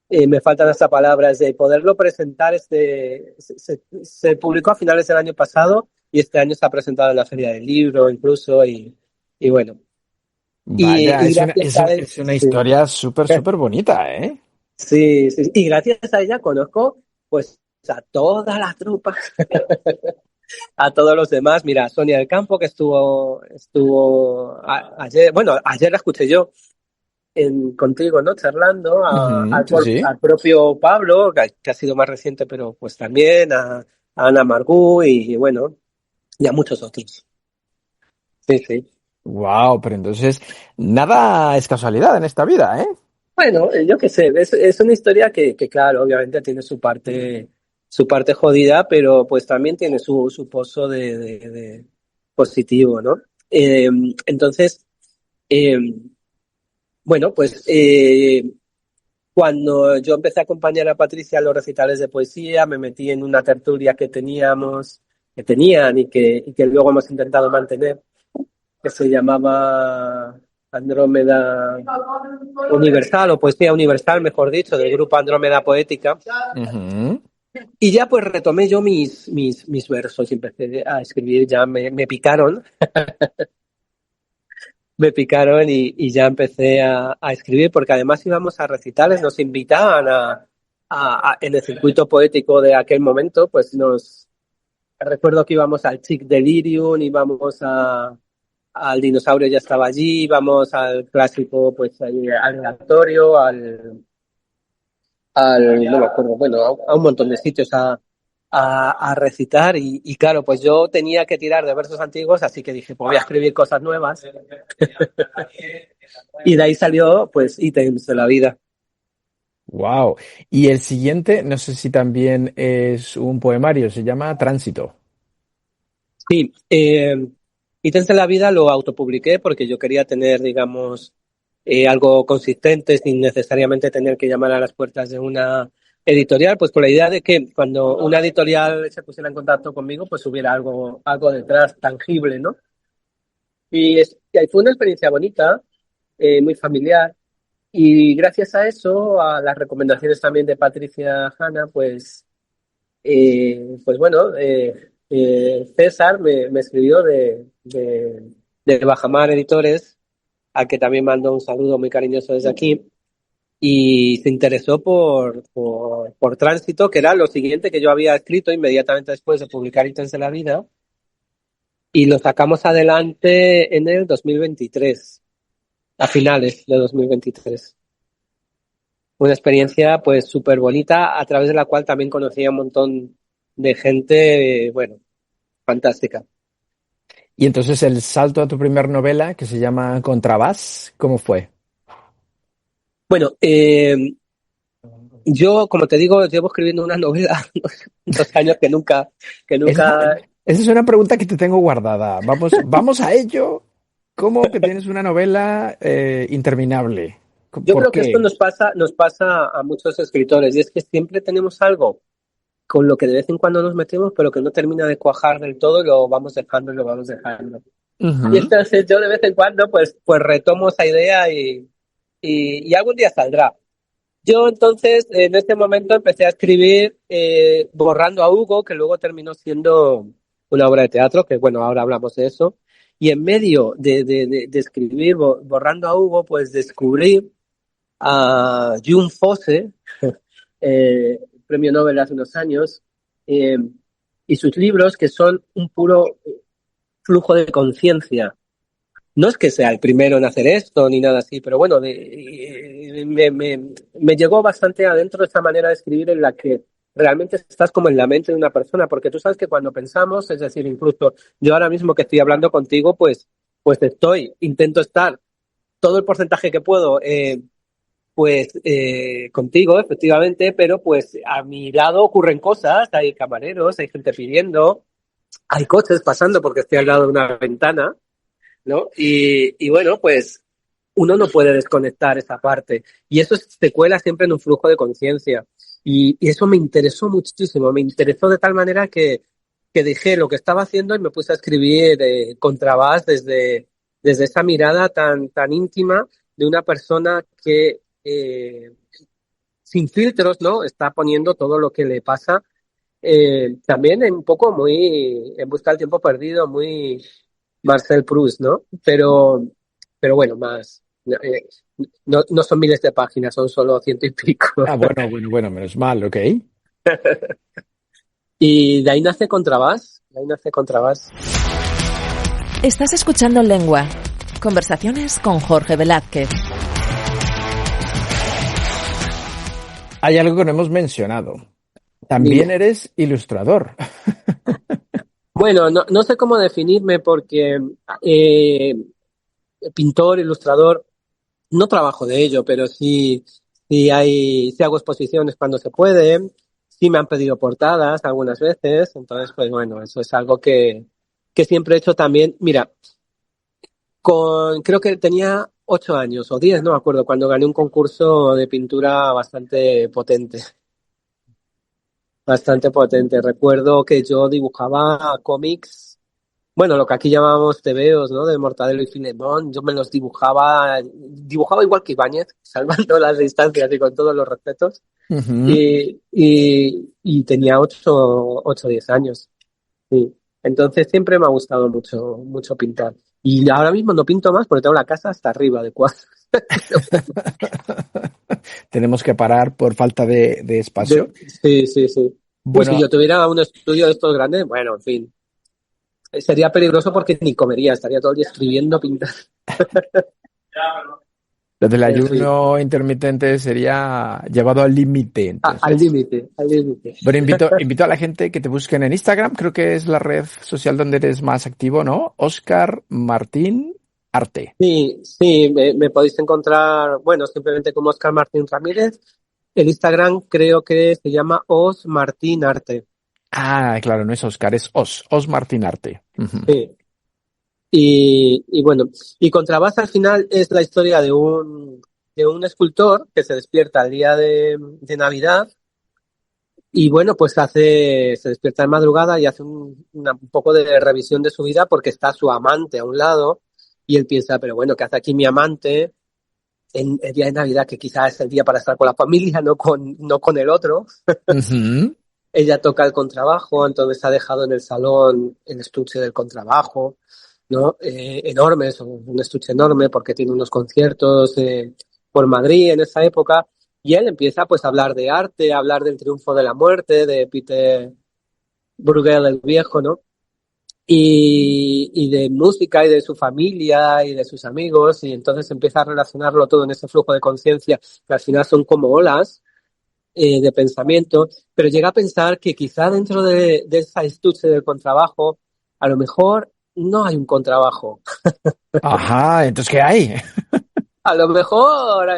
me faltan estas palabras, de poderlo presentar. Se publicó a finales del año pasado y este año se ha presentado en la Feria del Libro incluso, y bueno, Vaya, y gracias a él, es una historia súper, súper bonita, ¿eh? sí, sí, y gracias a ella conozco pues a toda la trupa, a todos los demás. Mira, Sonia del Campo, que ayer, bueno, ayer la escuché yo contigo, ¿no? Charlando, Ujú, sí, sí. al propio Pablo, que ha sido más reciente, pero pues también a Ana Margú y bueno, y a muchos otros. Sí, sí. Wow, pero entonces nada es casualidad en esta vida, ¿eh? Bueno, yo qué sé, es una historia que, claro, obviamente tiene su parte jodida, pero pues también tiene su pozo de positivo, ¿no? Eh, entonces, eh, bueno, pues cuando yo empecé a acompañar a Patricia a los recitales de poesía, me metí en una tertulia que tenían y que luego hemos intentado mantener, que se llamaba Andrómeda Universal, o Poesía Universal, mejor dicho, del grupo Andrómeda Poética. Ujú. Y ya pues retomé yo mis versos y empecé a escribir, ya me picaron, y ya empecé a escribir, porque además íbamos a recitales, nos invitaban en el circuito poético de aquel momento, pues recuerdo que íbamos al Chic Delirium, íbamos al Dinosaurio, ya estaba allí, íbamos al clásico, pues al aleatorio, no me acuerdo, bueno, a un montón de sitios a recitar, y claro, pues yo tenía que tirar de versos antiguos, así que dije, pues voy a escribir cosas nuevas, y de ahí salió pues ítems de la vida. Wow. Y el siguiente, no sé si también es un poemario, se llama Tránsito. Sí, ítems de la vida lo autopubliqué porque yo quería tener, digamos, algo consistente sin necesariamente tener que llamar a las puertas de una editorial, pues con la idea de que cuando una editorial se pusiera en contacto conmigo, pues hubiera algo detrás tangible, ¿no? Y ahí fue una experiencia bonita, muy familiar. Y gracias a eso, a las recomendaciones también de Patricia Hanna, pues bueno, César me escribió de Bajamar Editores, a que también mando un saludo muy cariñoso desde aquí, y se interesó por Tránsito, que era lo siguiente que yo había escrito inmediatamente después de publicar Ítems de la Vida, y lo sacamos adelante en el 2023, a finales de 2023. Una experiencia pues súper bonita, a través de la cual también conocí a un montón de gente, bueno, fantástica. Y entonces el salto a tu primer novela, que se llama Contrabás, ¿cómo fue? Bueno, yo, como te digo, llevo escribiendo una novela 2 años que Esa, nunca, esa es una pregunta que te tengo guardada. Vamos a ello. ¿Cómo que tienes una novela interminable? yo ¿Por creo que esto qué? nos pasa a muchos escritores, y es que siempre tenemos algo con lo que de vez en cuando nos metemos, pero que no termina de cuajar del todo, y lo vamos dejando y lo vamos dejando. Y Ujú. entonces yo de vez en cuando pues retomo esa idea, y algún día saldrá. Yo entonces en este momento empecé a escribir Borrando a Hugo, que luego terminó siendo una obra de teatro, que bueno, ahora hablamos de eso. Y en medio de escribir Borrando a Hugo, pues descubrí a June Fosse, premio Nobel hace unos años, eh, y sus libros, que son un puro flujo de conciencia. No es que sea el primero en hacer esto ni nada así, pero bueno, me llegó bastante adentro esta manera de escribir, en la que realmente estás como en la mente de una persona, porque tú sabes que cuando pensamos, es decir, incluso yo ahora mismo que estoy hablando contigo, pues pues intento estar todo el porcentaje que puedo, contigo, efectivamente, pero pues a mi lado ocurren cosas, hay camareros, hay gente pidiendo, hay coches pasando porque estoy al lado de una ventana, ¿no? Y bueno, pues uno no puede desconectar esa parte. Y eso se cuela siempre en un flujo de conciencia. Y eso me interesó muchísimo, me interesó de tal manera que dejé lo que estaba haciendo y me puse a escribir Contrabass desde esa mirada tan íntima de una persona que sin filtros, ¿no? Está poniendo todo lo que le pasa. También un poco muy en busca del tiempo perdido, muy Marcel Proust, ¿no? Pero bueno, más. No son miles de páginas, son solo ciento y pico. Ah, bueno, menos mal, ok. Y de ahí nace Contrabass. De ahí nace Contrabass. Estás escuchando Lengua. Conversaciones con Jorge Velázquez. Hay algo que no hemos mencionado. También Dime. eres ilustrador. Bueno, no sé cómo definirme porque eh, pintor, ilustrador, no trabajo de ello, pero sí hago exposiciones cuando se puede, sí me han pedido portadas algunas veces, entonces pues bueno, eso es algo que siempre he hecho también. Mira, creo que tenía 8 años o 10, no me acuerdo, cuando gané un concurso de pintura bastante potente. Recuerdo que yo dibujaba cómics, bueno, lo que aquí llamábamos tebeos, ¿no? De Mortadelo y Filemón. Yo me los dibujaba igual que Ibáñez, salvando las distancias y con todos los respetos. Ujú. Y tenía 8 o 10 años. Sí. Entonces siempre me ha gustado mucho, mucho pintar. Y ahora mismo no pinto más porque tengo la casa hasta arriba de cuadros. Tenemos que parar por falta de espacio. Sí, sí, sí. Uy, si Bueno, yo tuviera un estudio de estos grandes, bueno, en fin. Sería peligroso porque ni comería, estaría todo el día escribiendo, pintando. lo del En fin, ayuno intermitente sería llevado al límite, al entonces. límite, al límite. Bueno, invito a la gente que te busquen en Instagram, creo que es la red social donde eres más activo, ¿no? Oscar Martín Arte. Sí, sí, me podéis encontrar, bueno, simplemente como Oscar Martín Ramírez. El Instagram creo que se llama Os Martín Arte. Ah, claro, no es Oscar, es Os Martín Arte. Ujú. Sí. Y bueno, y Contrabass al final es la historia de un escultor que se despierta el día de Navidad y bueno, pues se despierta de madrugada y hace un poco de revisión de su vida porque está su amante a un lado y él piensa, pero bueno, ¿qué hace aquí mi amante en el día de Navidad, que quizás es el día para estar con la familia, no con el otro? Ujú. Ella toca el contrabajo, entonces ha dejado en el salón el estuche del contrabajo, ¿no? Enorme, es un estuche enorme porque tiene unos conciertos por Madrid en esa época. Y él empieza pues a hablar de arte, a hablar del triunfo de la muerte de Peter Bruegel el viejo, ¿no? Y de música y de su familia y de sus amigos. Y entonces empieza a relacionarlo todo en ese flujo de conciencia que al final son como olas de pensamiento, pero llega a pensar que quizá dentro de esa estuche del contrabajo, a lo mejor no hay un contrabajo. Ajá, entonces, ¿qué hay? A lo mejor,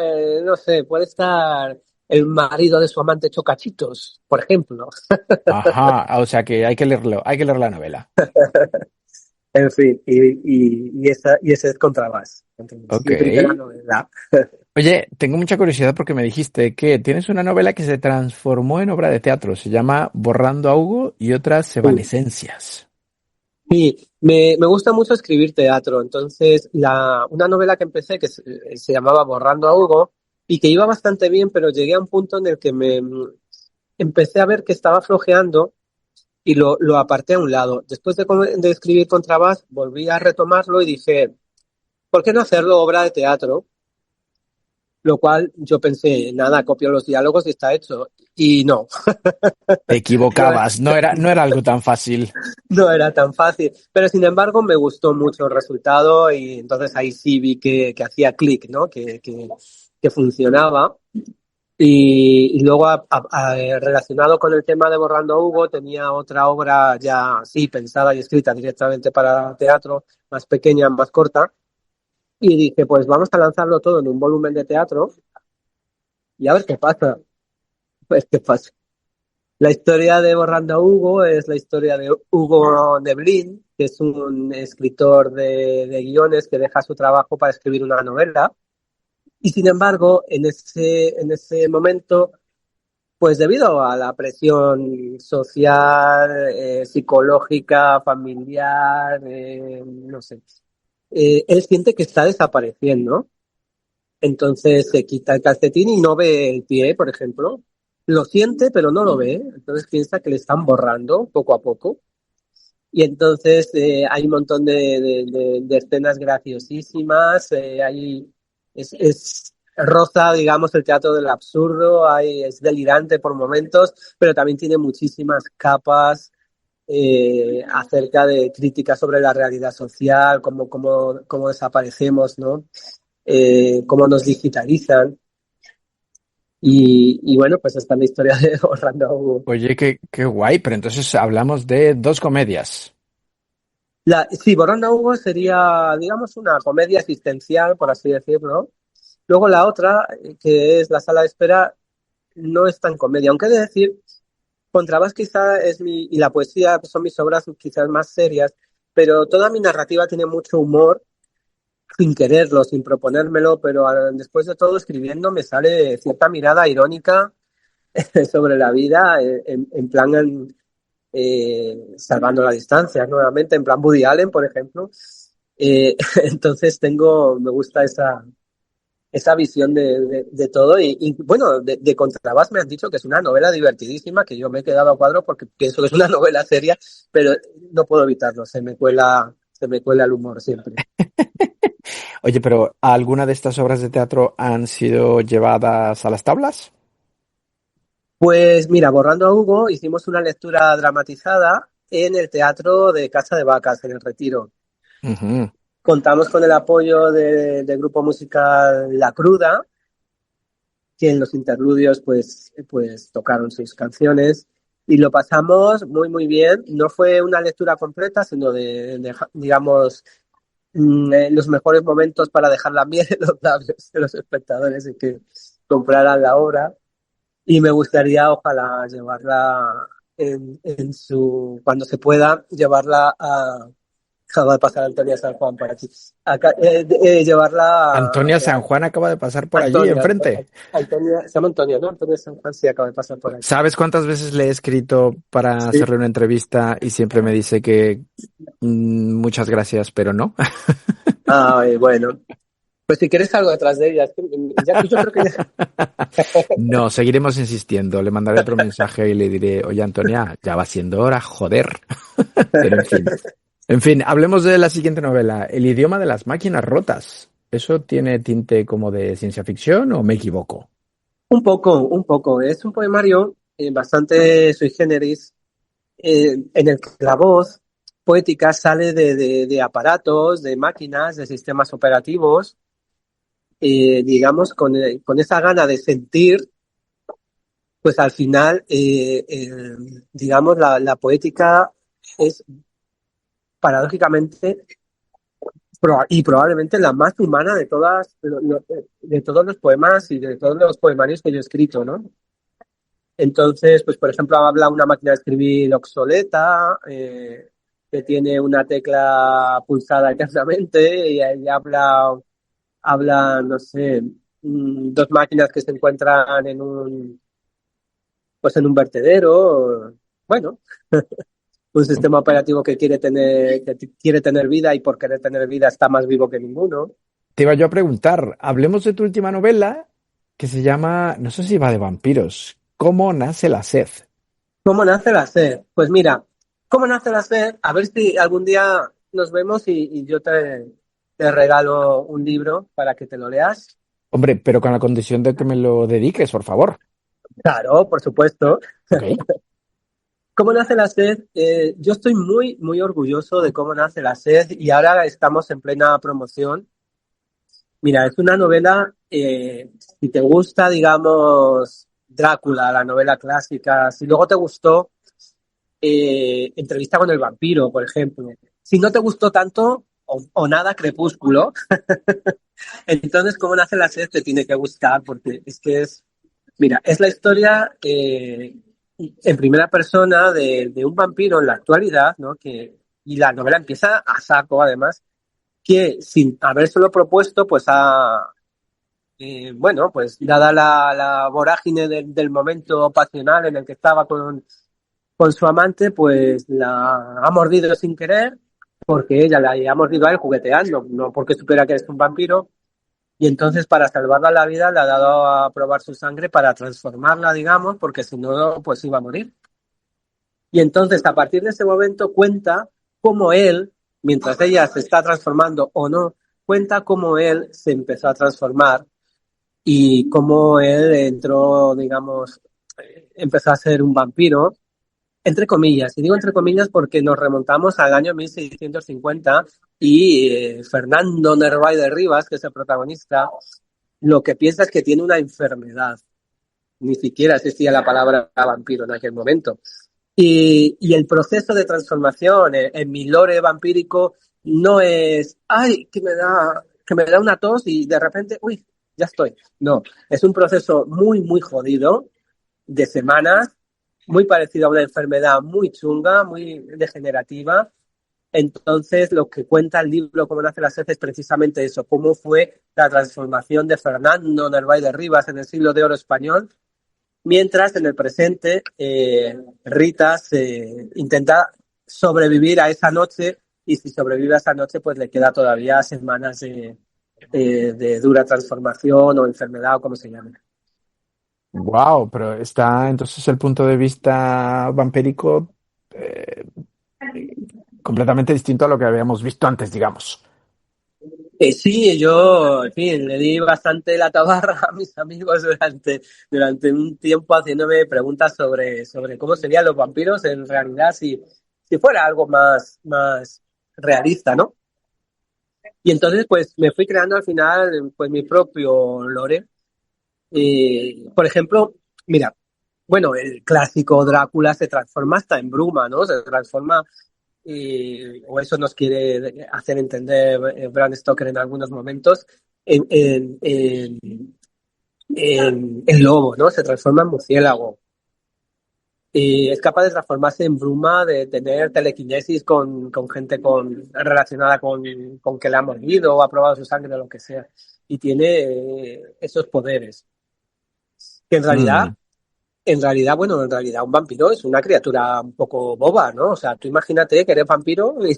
no sé, puede estar el marido de su amante Chocachitos, por ejemplo. Ajá, o sea que hay que leer la novela. En fin, y ese es Contrabass. Entonces, Ok. mi primera novela. Oye, tengo mucha curiosidad porque me dijiste que tienes una novela que se transformó en obra de teatro. Se llama Borrando a Hugo y otras Sí, evanescencias. sí, me gusta mucho escribir teatro. Entonces, una novela que empecé que se llamaba Borrando a Hugo y que iba bastante bien, pero llegué a un punto en el que empecé a ver que estaba flojeando y lo aparté a un lado. Después de escribir Contrabass, volví a retomarlo y dije, ¿por qué no hacerlo obra de teatro? Lo cual yo pensé, nada, copio los diálogos y está hecho. Y no, Te no, equivocabas, no era algo tan fácil. no era tan fácil. Pero sin embargo me gustó mucho el resultado y entonces ahí sí vi que hacía clic, ¿no? Que funcionaba. Y luego, relacionado con el tema de Borrando a Hugo, tenía otra obra ya sí pensada y escrita directamente para teatro, más pequeña, más corta. Y dije, pues vamos a lanzarlo todo en un volumen de teatro y a ver qué pasa. Pues qué pasa. La historia de Borrando a Hugo es la historia de Hugo Neblin, que es un escritor de guiones que deja su trabajo para escribir una novela. Y sin embargo, en ese momento, pues debido a la presión social, psicológica, familiar, no sé, él siente que está desapareciendo. Entonces se quita el calcetín y no ve el pie, por ejemplo. Lo siente, pero no lo ve. Entonces piensa que le están borrando poco a poco. Y entonces hay un montón de escenas graciosísimas. Es roza, digamos, el teatro del absurdo. Es delirante por momentos, pero también tiene muchísimas capas acerca de críticas sobre la realidad social, cómo desaparecemos, ¿no? Cómo nos digitalizan. Y bueno, pues esta es la historia de Orlando Hugo. Oye, qué guay, pero entonces hablamos de dos comedias. Sí, Borrando Hugo sería, digamos, una comedia existencial, por así decirlo. Luego la otra, que es La Sala de Espera, no es tan comedia, aunque he de decir, Contrabas quizá y la poesía son mis obras quizás más serias, pero toda mi narrativa tiene mucho humor, sin quererlo, sin proponérmelo, pero después de todo escribiendo me sale cierta mirada irónica sobre la vida, en plan salvando la distancia, nuevamente, en plan Woody Allen, por ejemplo. Entonces me gusta esa visión de todo y bueno, de Contrabás me han dicho que es una novela divertidísima, que yo me he quedado a cuadro porque pienso que es una novela seria, pero no puedo evitarlo, se me cuela el humor siempre. Oye, pero ¿alguna de estas obras de teatro han sido llevadas a las tablas? Pues mira, Borrando a Hugo hicimos una lectura dramatizada en el Teatro de Casa de Vacas, en el Retiro. Ujú. Contamos con el apoyo del grupo musical La Cruda, que en los interludios pues tocaron sus canciones y lo pasamos muy muy bien. No fue una lectura completa, sino digamos, los mejores momentos para dejar la miel en los labios de los espectadores y que compraran la obra. Y me gustaría, ojalá, llevarla cuando se pueda, llevarla a... Acaba de pasar Antonia San Juan por aquí. Llevarla Antonia San Juan acaba de pasar por allí Antonia, enfrente. Antonia, se llama Antonia, ¿no? Antonia San Juan sí acaba de pasar por aquí. ¿Sabes cuántas veces le he escrito para Sí. hacerle una entrevista y siempre me dice que muchas gracias, pero no? Ay, bueno. Pues si quieres algo detrás de ella, yo creo que ya... No, seguiremos insistiendo. Le mandaré otro mensaje y le diré, oye Antonia, ya va siendo hora, joder. Pero en fin. En fin, hablemos de la siguiente novela, El idioma de las máquinas rotas. ¿Eso tiene tinte como de ciencia ficción o me equivoco? Un poco, un poco. Es un poemario bastante sui generis, en el que la voz poética sale de aparatos, de máquinas, de sistemas operativos, digamos, con esa gana de sentir, pues al final, digamos, la poética es paradójicamente y probablemente la más humana de todos los poemas y de todos los poemarios que yo he escrito, ¿no? Entonces, pues por ejemplo, habla una máquina de escribir obsoleta, que tiene una tecla pulsada eternamente, y ahí habla, no sé, dos máquinas que se encuentran pues en un vertedero, bueno, un sistema operativo que quiere tener vida y por querer tener vida está más vivo que ninguno. Te iba yo a preguntar, hablemos de tu última novela que se llama, no sé si va de vampiros, ¿Cómo nace la sed? ¿Cómo nace la sed? Pues mira, ¿cómo nace la sed? A ver si algún día nos vemos y yo te regalo un libro para que te lo leas. Hombre, pero con la condición de que me lo dediques, por favor. Claro, por supuesto. Ok. ¿Cómo nace la sed? Yo estoy muy, muy orgulloso de cómo nace la sed y ahora estamos en plena promoción Mira, es una novela, si te gusta, digamos, Drácula, la novela clásica, si luego te gustó Entrevista con el vampiro, por ejemplo, si no te gustó tanto o nada Crepúsculo, entonces cómo nace la sed te tiene que gustar porque es que es, mira, es la historia en primera persona de un vampiro en la actualidad, ¿no? Y la novela empieza a saco, además, que sin habérselo propuesto, pues bueno, pues dada la vorágine del momento pasional en el que estaba con su amante, pues la ha mordido sin querer, porque ella la ha mordido a él jugueteando, no porque supiera que es un vampiro, y entonces para salvarla la vida le ha dado a probar su sangre para transformarla, digamos, porque si no, pues iba a morir. Y entonces a partir de ese momento cuenta cómo él, mientras ella se está transformando o no, cuenta cómo él se empezó a transformar y cómo él entró, digamos, empezó a ser un vampiro, entre comillas. Y digo entre comillas porque nos remontamos al año 1650 y Fernando Nervay de Rivas, que es el protagonista, lo que piensa es que tiene una enfermedad. Ni siquiera existía la palabra vampiro en aquel momento. Y el proceso de transformación en mi lore vampírico no es, ay, que me da una tos y de repente, uy, ya estoy. No, es un proceso muy, muy jodido, de semanas, muy parecido a una enfermedad muy chunga, muy degenerativa. Entonces, lo que cuenta el libro Cómo nace la sed es precisamente eso, cómo fue la transformación de Fernando Narváez de Rivas en el siglo de oro español, mientras en el presente Rita intenta sobrevivir a esa noche y si sobrevive a esa noche, pues le queda todavía semanas de dura transformación o enfermedad o como se llame. Wow, pero está entonces el punto de vista vampírico eh, completamente distinto a lo que habíamos visto antes, digamos. Sí, yo, en fin, le di bastante la tabarra a mis amigos durante un tiempo haciéndome preguntas sobre cómo serían los vampiros en realidad si fuera algo más realista, ¿no? Y entonces, pues, me fui creando al final, pues, mi propio lore. Por ejemplo, mira, bueno, el clásico Drácula se transforma hasta en bruma, ¿no? Se transforma o eso nos quiere hacer entender Bram Stoker en algunos momentos, en lobo, ¿no? Se transforma en murciélago. Y es capaz de transformarse en bruma, de tener telequinesis con gente relacionada con que le ha mordido o ha probado su sangre o lo que sea. Y tiene esos poderes. Que Mm. bueno, en realidad un vampiro es una criatura un poco boba, ¿no? O sea, tú imagínate que eres vampiro y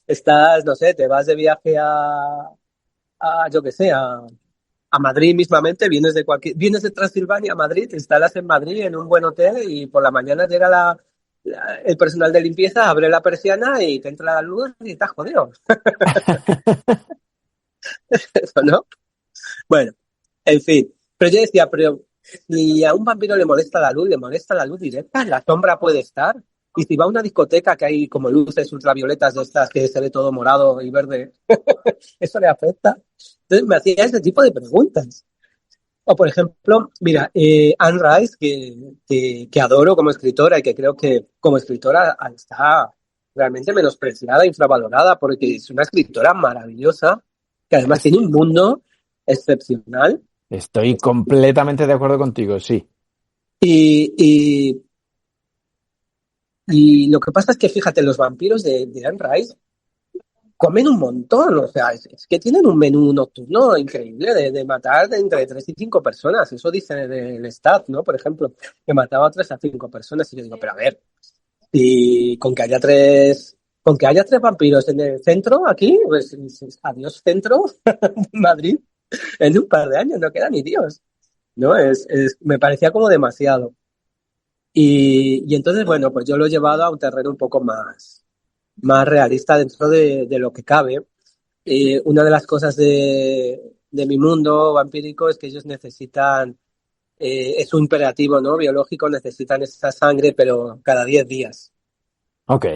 estás, no sé, te vas de viaje yo qué sé, a Madrid mismamente, vienes de Transilvania a Madrid, te instalas en Madrid en un buen hotel y por la mañana llega el personal de limpieza, abre la persiana y te entra la luz y estás jodido. Eso, ¿no? Bueno, en fin. Pero yo decía, pero si a un vampiro le molesta la luz directa, la sombra puede estar. Y si va a una discoteca que hay como luces ultravioletas de estas que se ve todo morado y verde, ¿eso le afecta? Entonces me hacía ese tipo de preguntas. O por ejemplo, mira, Anne Rice, que adoro como escritora y que creo que como escritora está realmente menospreciada, infravalorada, porque es una escritora maravillosa, que además Es- tiene un mundo excepcional. Estoy completamente de acuerdo contigo, sí. Y, y, y lo que pasa es que, fíjate, los vampiros de Anne Rice comen un montón, o sea, es que tienen un menú nocturno increíble de matar de entre 3 y 5 personas. Eso dice el Stat, ¿no? Por ejemplo, que mataba a 3 a 5 personas. Y yo digo, pero a ver, y con que haya tres vampiros en el centro aquí, pues adiós centro, Madrid, en un par de años, no queda ni Dios, ¿no? Me parecía como demasiado. Y entonces, bueno, pues yo lo he llevado a un terreno un poco más realista dentro de lo que cabe. Una de las cosas de mi mundo vampírico es que ellos necesitan, es un imperativo, ¿no? Biológico, necesitan esa sangre, pero cada 10 días. Ok.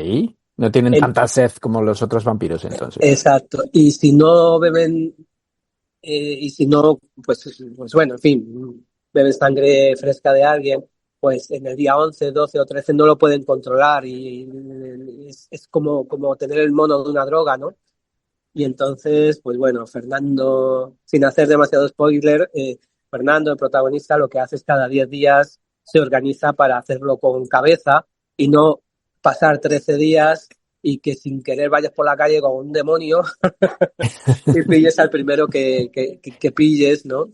No tienen En- tanta sed como los otros vampiros, entonces. exacto. Y si no beben, y si no, pues bueno, en fin, beben sangre fresca de alguien, pues en el día 11, 12 o 13 no lo pueden controlar y es como tener el mono de una droga, ¿no? Y entonces, pues bueno, Fernando, sin hacer demasiado spoiler, Fernando, el protagonista, lo que hace es cada 10 días se organiza para hacerlo con cabeza y no pasar 13 días y que sin querer vayas por la calle con un demonio y pilles al primero que pilles, ¿no?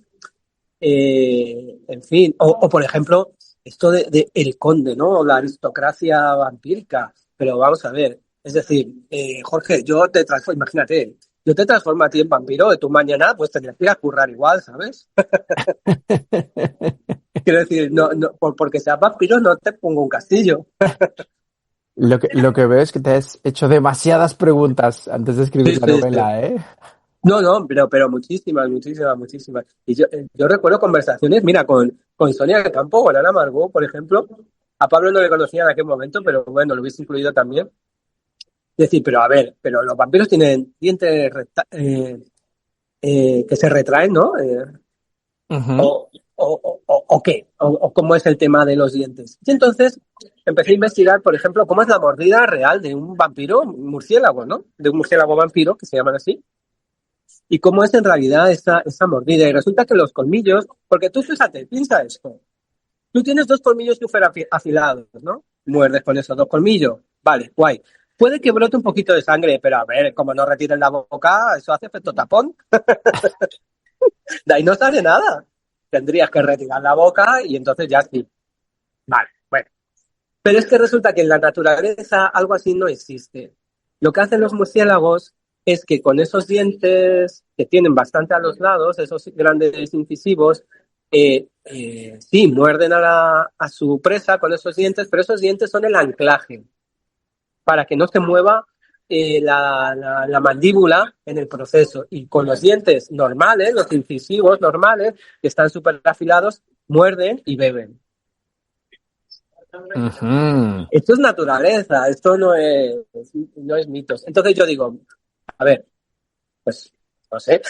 En fin, o por ejemplo, esto de El Conde, ¿no? La aristocracia vampírica. Pero vamos a ver, es decir, Jorge, yo te transformo, imagínate, yo te transformo a ti en vampiro y tú mañana pues tendrías que ir a currar igual, ¿sabes? Quiero decir, no, porque seas vampiro no te pongo un castillo. Lo que veo es que te has hecho demasiadas preguntas antes de Sí, escribir la sí, sí. novela, ¿eh? No, pero muchísimas. Y yo recuerdo conversaciones, mira, con Sonia del Campo, con Ana Margot, por ejemplo. A Pablo no le conocía en aquel momento, pero bueno, lo hubiese incluido también. Decir, pero a ver, pero los vampiros tienen dientes que se retraen, ¿no? Ujú. O qué, o cómo es el tema de los dientes. Y entonces empecé a investigar, por ejemplo, cómo es la mordida real de un vampiro murciélago, ¿no? De un murciélago vampiro, que se llaman así. Y cómo es en realidad esa mordida. Y resulta que los colmillos, porque tú fíjate, piensa esto. Tú tienes dos colmillos súper afilados, ¿no? Muerdes con esos dos colmillos. Vale, guay. Puede que brote un poquito de sangre, pero a ver, como no retires la boca, eso hace efecto tapón. De ahí no sale nada. Tendrías que retirar la boca y entonces ya sí. Vale, bueno. Pero es que resulta que en la naturaleza algo así no existe. Lo que hacen los murciélagos es que con esos dientes que tienen bastante a los lados, esos grandes incisivos, sí, muerden a su presa con esos dientes, pero esos dientes son el anclaje para que no se mueva la mandíbula en el proceso. Y con los dientes normales, los incisivos normales, que están súper afilados, muerden y beben. Ujú. Esto es naturaleza, esto no es mitos. Entonces yo digo, a ver, pues no sé,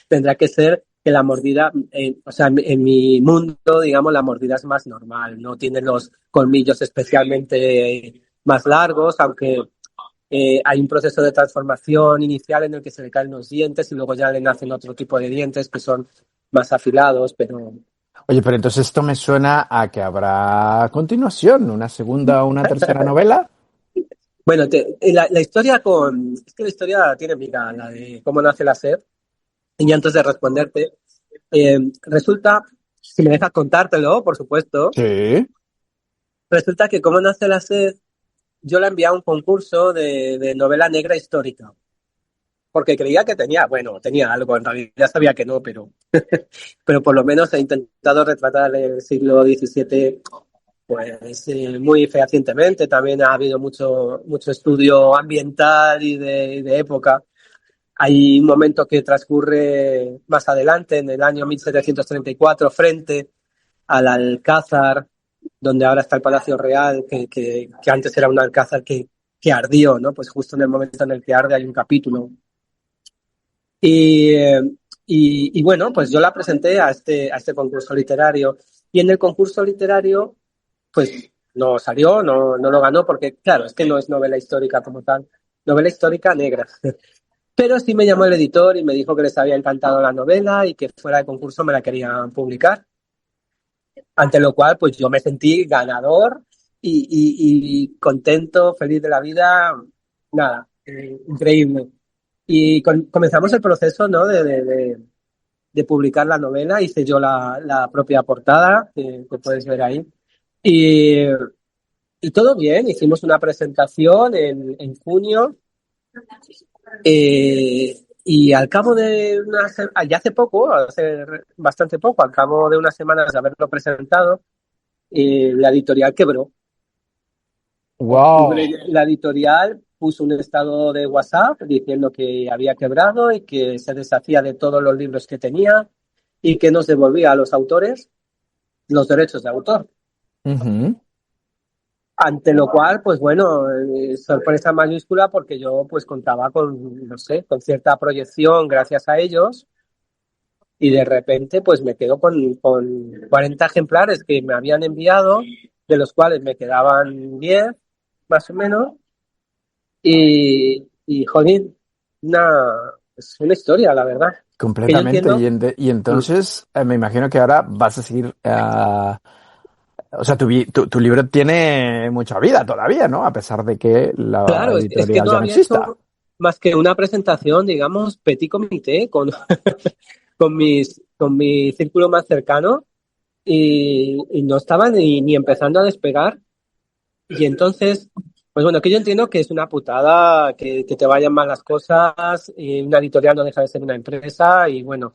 tendrá que ser que la mordida, o sea, en mi mundo, digamos, la mordida es más normal, no tiene los colmillos especialmente más largos, aunque hay un proceso de transformación inicial en el que se le caen los dientes y luego ya le nacen otro tipo de dientes que son más afilados, pero Oye, pero entonces esto me suena a que habrá continuación, una segunda o una tercera novela. bueno, la historia es que la historia tiene miga, la de cómo nace la sed. Y antes de responderte, resulta, si me dejas contártelo, por supuesto, Sí. resulta que cómo nace la sed, yo la envié a un concurso de novela negra histórica, porque creía que tenía algo, en realidad sabía que no, pero por lo menos he intentado retratar el siglo XVII pues muy fehacientemente. También ha habido mucho estudio ambiental y de época. Hay un momento que transcurre más adelante, en el año 1734, frente al Alcázar, donde ahora está el Palacio Real, que antes era un alcázar que ardió, ¿no? Pues justo en el momento en el que arde hay un capítulo. Y, eh, y bueno, pues yo la presenté a este concurso literario. Y en el concurso literario, pues no salió, no lo ganó, porque claro, es que no es novela histórica como tal, novela histórica negra. Pero sí me llamó el editor y me dijo que les había encantado la novela y que fuera de concurso me la querían publicar. Ante lo cual, pues yo me sentí ganador y contento, feliz de la vida. Nada, increíble. Y comenzamos el proceso, ¿no? de publicar la novela. Hice yo la propia portada, que puedes ver ahí. Y, y todo bien, hicimos una presentación en junio. Y al cabo de ya hace poco, hace bastante poco, al cabo de unas semanas de haberlo presentado, la editorial quebró. Octubre, Wow. la editorial puso un estado de WhatsApp diciendo que había quebrado y que se deshacía de todos los libros que tenía y que nos devolvía a los autores los derechos de autor. Ujú. Ante lo cual, pues bueno, sorpresa mayúscula porque yo pues contaba con, no sé, con cierta proyección gracias a ellos y de repente pues me quedo con 40 ejemplares que me habían enviado, de los cuales me quedaban 10 más o menos, y jolín, es una historia, la verdad. Que yo Completamente. entiendo. Y entonces me imagino que ahora vas a seguir. O sea, tu libro tiene mucha vida todavía, ¿no? A pesar de que la Claro, es que editorial no ya no había exista. hecho más que una presentación, digamos, petit comité con mi círculo más cercano y no estaba ni empezando a despegar. Y entonces, pues bueno, que yo entiendo que es una putada que te vayan mal las cosas y una editorial no deja de ser una empresa y bueno,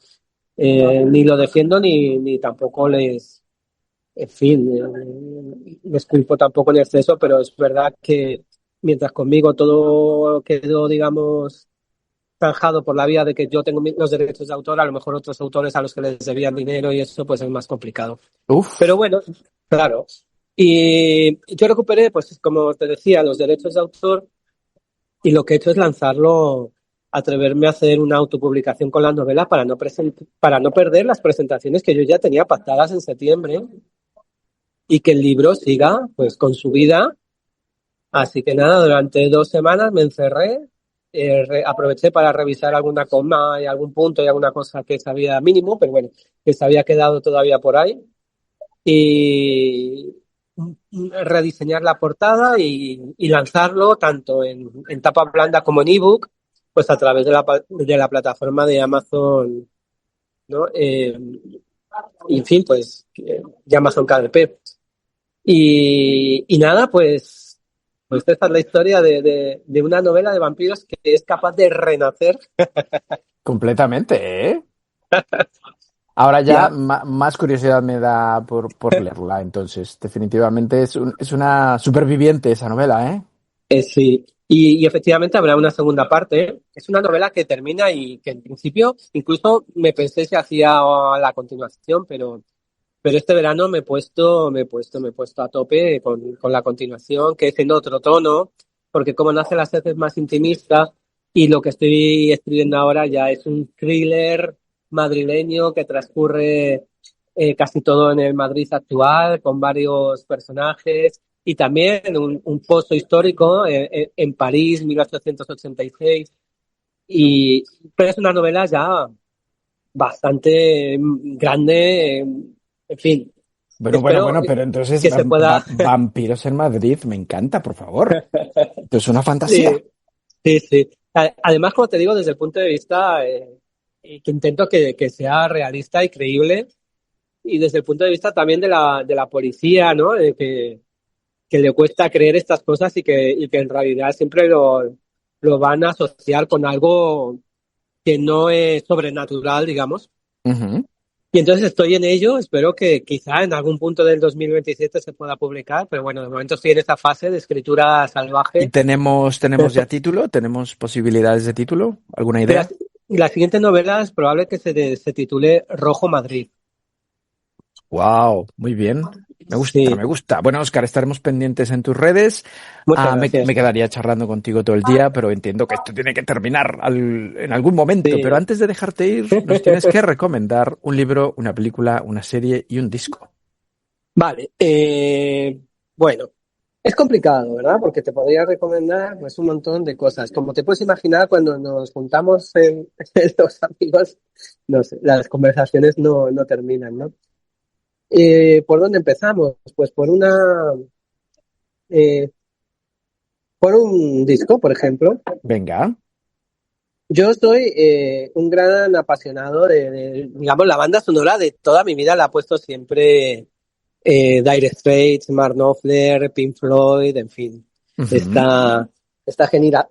ni lo defiendo ni tampoco en fin, les culpo tampoco en exceso, pero es verdad que mientras conmigo todo quedó, digamos, zanjado por la vía de que yo tengo los derechos de autor, a lo mejor otros autores a los que les debían dinero y eso pues es más complicado. Uf, Pero bueno, claro. Y yo recuperé, pues como te decía, los derechos de autor y lo que he hecho es lanzarlo, atreverme a hacer una autopublicación con la novela para no perder las presentaciones que yo ya tenía pactadas en septiembre y que el libro siga pues con su vida. Así que nada, durante 2 semanas me encerré, aproveché para revisar alguna coma y algún punto y alguna cosa que sabía mínimo, pero bueno, que se había quedado todavía por ahí. Y rediseñar la portada y lanzarlo tanto en tapa blanda como en ebook, pues a través de la plataforma de Amazon, ¿no? Y en fin, pues de Amazon KDP. Y nada, pues esta es la historia de una novela de vampiros que es capaz de renacer. completamente, ¿eh? Ahora ya Ya, más curiosidad me da por leerla, entonces definitivamente es una superviviente esa novela, ¿eh? sí. Y efectivamente habrá una segunda parte. Es una novela que termina y que en principio incluso me pensé si hacía la continuación, pero este verano me he puesto a tope con la continuación, que es en otro tono, porque como nace las veces más intimista y lo que estoy escribiendo ahora ya es un thriller madrileño que transcurre casi todo en el Madrid actual, con varios personajes y también un pozo histórico en París, 1886. Pero es una novela ya bastante grande, en fin, espero Bueno, pero entonces que se pueda. Vampiros en Madrid, me encanta, por favor. Esto es una fantasía. Sí, sí, sí. Además, como te digo, desde el punto de vista que intento que sea realista y creíble, y desde el punto de vista también de la policía, ¿no? Que le cuesta creer estas cosas y que en realidad siempre lo van a asociar con algo que no es sobrenatural, digamos. Ujú. Y entonces estoy en ello, espero que quizá en algún punto del 2027 se pueda publicar, pero bueno, de momento estoy en esta fase de escritura ¿Y salvaje. tenemos ya título? ¿Tenemos posibilidades de título? ¿Alguna La, idea? la siguiente novela es probable que se titule Rojo Madrid. Wow, muy bien. Me gusta, Sí, me gusta. Bueno, Oscar, estaremos pendientes en tus redes. muchas Me gracias. quedaría charlando contigo todo el día, pero entiendo que esto tiene que terminar en algún momento. Pero Sí. antes de dejarte ir, nos tienes que recomendar un libro, una película, una serie y un disco. Vale, bueno, es complicado, ¿verdad? Porque te podría recomendar pues un montón de cosas. Como te puedes imaginar, cuando nos juntamos en los amigos, no sé, las conversaciones no terminan, ¿no? ¿Por dónde empezamos? Pues eh, por un disco, por ejemplo. Venga, Yo soy un gran apasionado digamos, la banda sonora de toda mi vida la he puesto siempre Dire Straits, Mark Knopfler, Pink Floyd, en fin. ujú. Esta, esta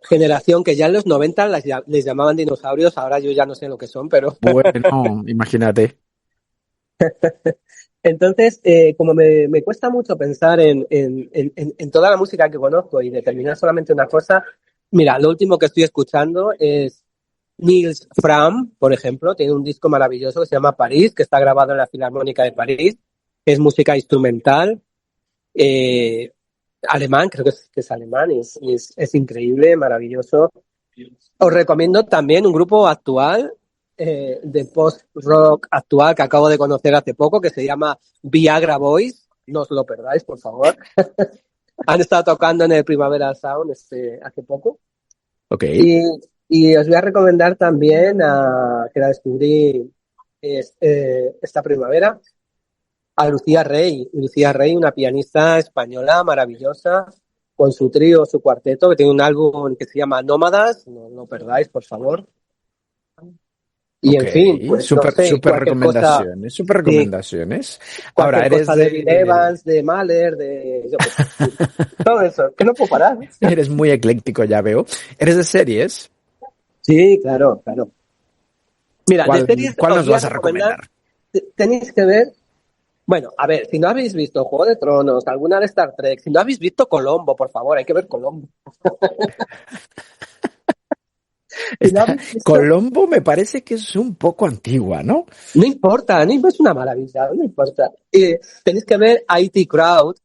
generación que ya en los 90 les llamaban dinosaurios, ahora yo ya no sé lo que son, pero Bueno, imagínate. entonces, como me cuesta mucho pensar en toda la música que conozco y determinar solamente una cosa, mira, lo último que estoy escuchando es Nils Fram, por ejemplo, tiene un disco maravilloso que se llama París, que está grabado en la Filarmónica de París, es música instrumental, eh, alemán, creo que es alemán, es increíble, maravilloso. Os recomiendo también un grupo actual de post-rock actual que acabo de conocer hace poco, que se llama Viagra Boys. No os lo perdáis, por favor. Han estado tocando en el Primavera Sound hace poco. Ok. Y os voy a recomendar también, que la descubrí esta primavera, a Lucía Rey. Lucía Rey, una pianista española maravillosa, con su trío, su cuarteto, que tiene un álbum que se llama Nómadas. No lo perdáis, por favor. Y Ok, en fin, pues no sé, súper cualquier cosa, recomendaciones, súper sí, recomendaciones. Ahora, cualquier eres cosa de Bill Evans, de Mahler, yo qué sé, sí. Todo eso, que no puedo parar. eres muy ecléctico, ya veo. ¿Eres de series? Sí, claro, claro. Mira, de ¿Cuál, series cuál os nos voy a vas a recomendar, recomendar? tenéis que ver, bueno, a ver, si no habéis visto Juego de Tronos, alguna de Star Trek, si no habéis visto Colombo, por favor, hay que ver Colombo. Si no habéis visto, Colombo me parece que es un poco antigua, ¿no? no importa, no es una maravilla, no importa. Tenéis que ver IT Crowd,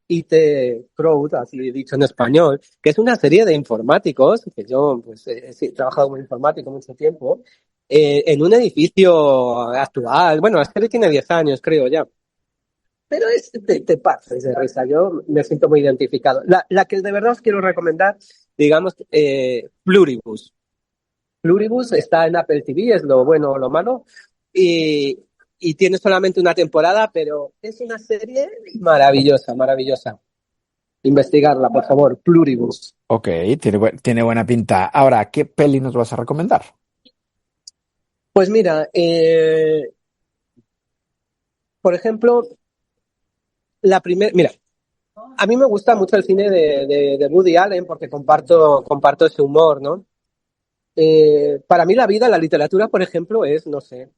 así dicho en español, que es una serie de informáticos, que yo pues sí, he trabajado como informático mucho tiempo, en un edificio actual. Bueno, la serie tiene 10 años, creo ya. Pero te pasas de risa, yo me siento muy identificado. La que de verdad os quiero recomendar, digamos, Pluribus. Pluribus está en Apple TV, es lo bueno o lo malo, y, y tiene solamente una temporada, pero es una serie maravillosa, maravillosa. Investigarla, por favor, Pluribus. Ok, tiene buena pinta. Ahora, ¿qué peli nos vas a recomendar? Pues mira, por ejemplo, mira, a mí me gusta mucho el cine de Woody Allen porque comparto ese humor, ¿no? Para mí la vida, la literatura, por ejemplo, es, no sé,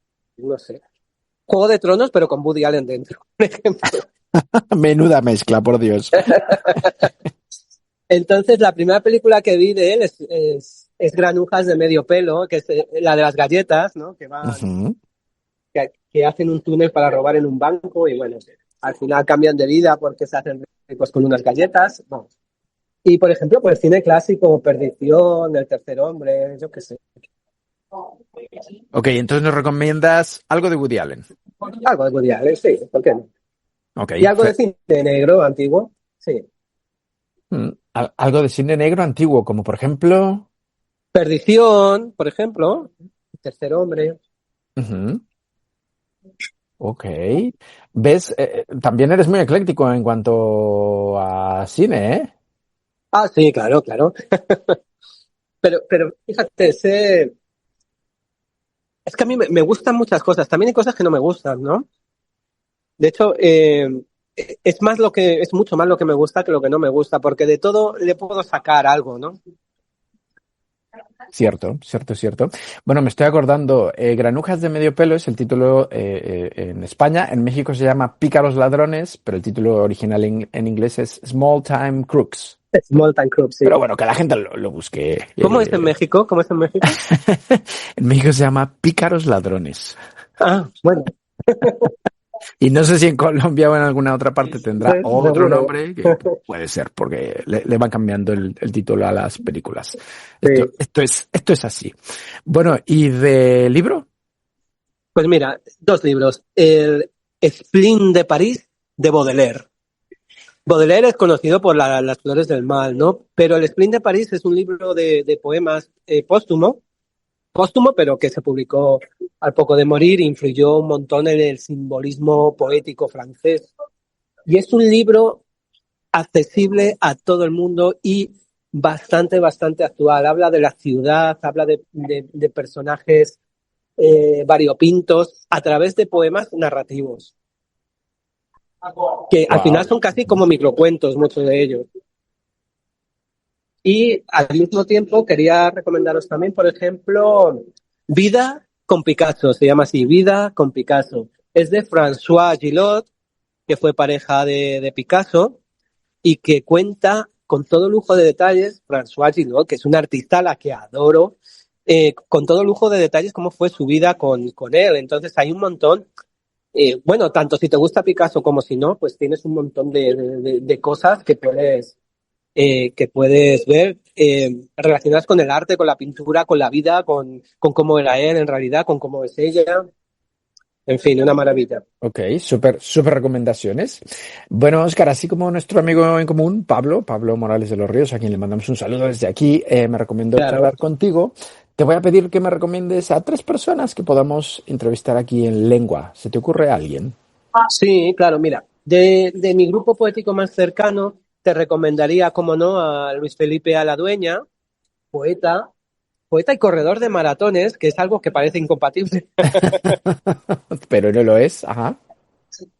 Juego de Tronos, pero con Woody Allen dentro, por ejemplo. Menuda mezcla, por Dios. Entonces, la primera película que vi de él es Granujas de medio pelo, que es la de las galletas, ¿no? Ujú. Que hacen un túnel para robar en un banco y bueno, al final cambian de vida porque se hacen ricos con unas galletas. Bueno. Y por ejemplo, pues cine clásico, Perdición, El tercer hombre, yo qué sé. Ok, entonces nos recomiendas algo de Woody Allen. Algo de Woody Allen, sí, ¿por qué no? Ok, Y algo de cine negro antiguo, sí. algo de cine negro antiguo, como por ejemplo... Perdición, por ejemplo, El tercer hombre. Ujú. Ok. ¿Ves? También eres muy ecléctico en cuanto a cine, ¿eh? Ah, sí, claro, claro. Pero fíjate, es que a mí me gustan muchas cosas. También hay cosas que no me gustan, ¿no? De hecho, es mucho más lo que me gusta que lo que no me gusta, porque de todo le puedo sacar algo, ¿no? Cierto, cierto, cierto. Bueno, me estoy acordando, Granujas de medio pelo es el título en España. En México se llama Pícaros ladrones, pero el título original en inglés es Small Time Crooks. Small Time Crop, sí. Pero bueno, que la gente lo busque. ¿Cómo es en México? ¿Cómo es en México? En México se llama Pícaros ladrones. Ah, bueno, Y no sé si en Colombia o en alguna otra parte tendrá pues otro seguro. nombre, que puede ser, porque le van cambiando el título a las películas. Sí. Esto es así. Bueno, ¿y de libro? Pues mira, dos libros. El Spleen de París de Baudelaire. Baudelaire es conocido por las flores del mal, ¿no? Pero el Spleen de París es un libro de poemas póstumo, pero que se publicó al poco de morir, influyó un montón en el simbolismo poético francés. Y es un libro accesible a todo el mundo y bastante, bastante actual. Habla de la ciudad, habla de personajes variopintos a través de poemas narrativos, que al final Wow. son casi como microcuentos, muchos de ellos. Y al mismo tiempo quería recomendaros también, por ejemplo, Vida con Picasso, se llama así, Vida con Picasso. Es de François Gillot, que fue pareja de Picasso, y que cuenta con todo lujo de detalles, François Gillot, que es una artista a la que adoro, con todo lujo de detalles cómo fue su vida con él. Entonces hay un montón, bueno, tanto si te gusta Picasso como si no, pues tienes un montón de cosas que puedes ver. relacionadas con el arte, con la pintura, con la vida, con cómo era él en realidad, con cómo es ella. En fin, una maravilla. Ok, súper recomendaciones. Bueno, Oscar, así como nuestro amigo en común, Pablo Morales de los Ríos, a quien le mandamos un saludo desde aquí, me recomendó Claro. charlar contigo. Te voy a pedir que me recomiendes a 3 personas que podamos entrevistar aquí en Lengua. ¿Se te ocurre alguien? Sí, claro, mira, de mi grupo poético más cercano, te recomendaría, como no, a Luis Felipe Aladueña, poeta, poeta y corredor de maratones, que es algo que parece incompatible. Pero no lo es, ajá.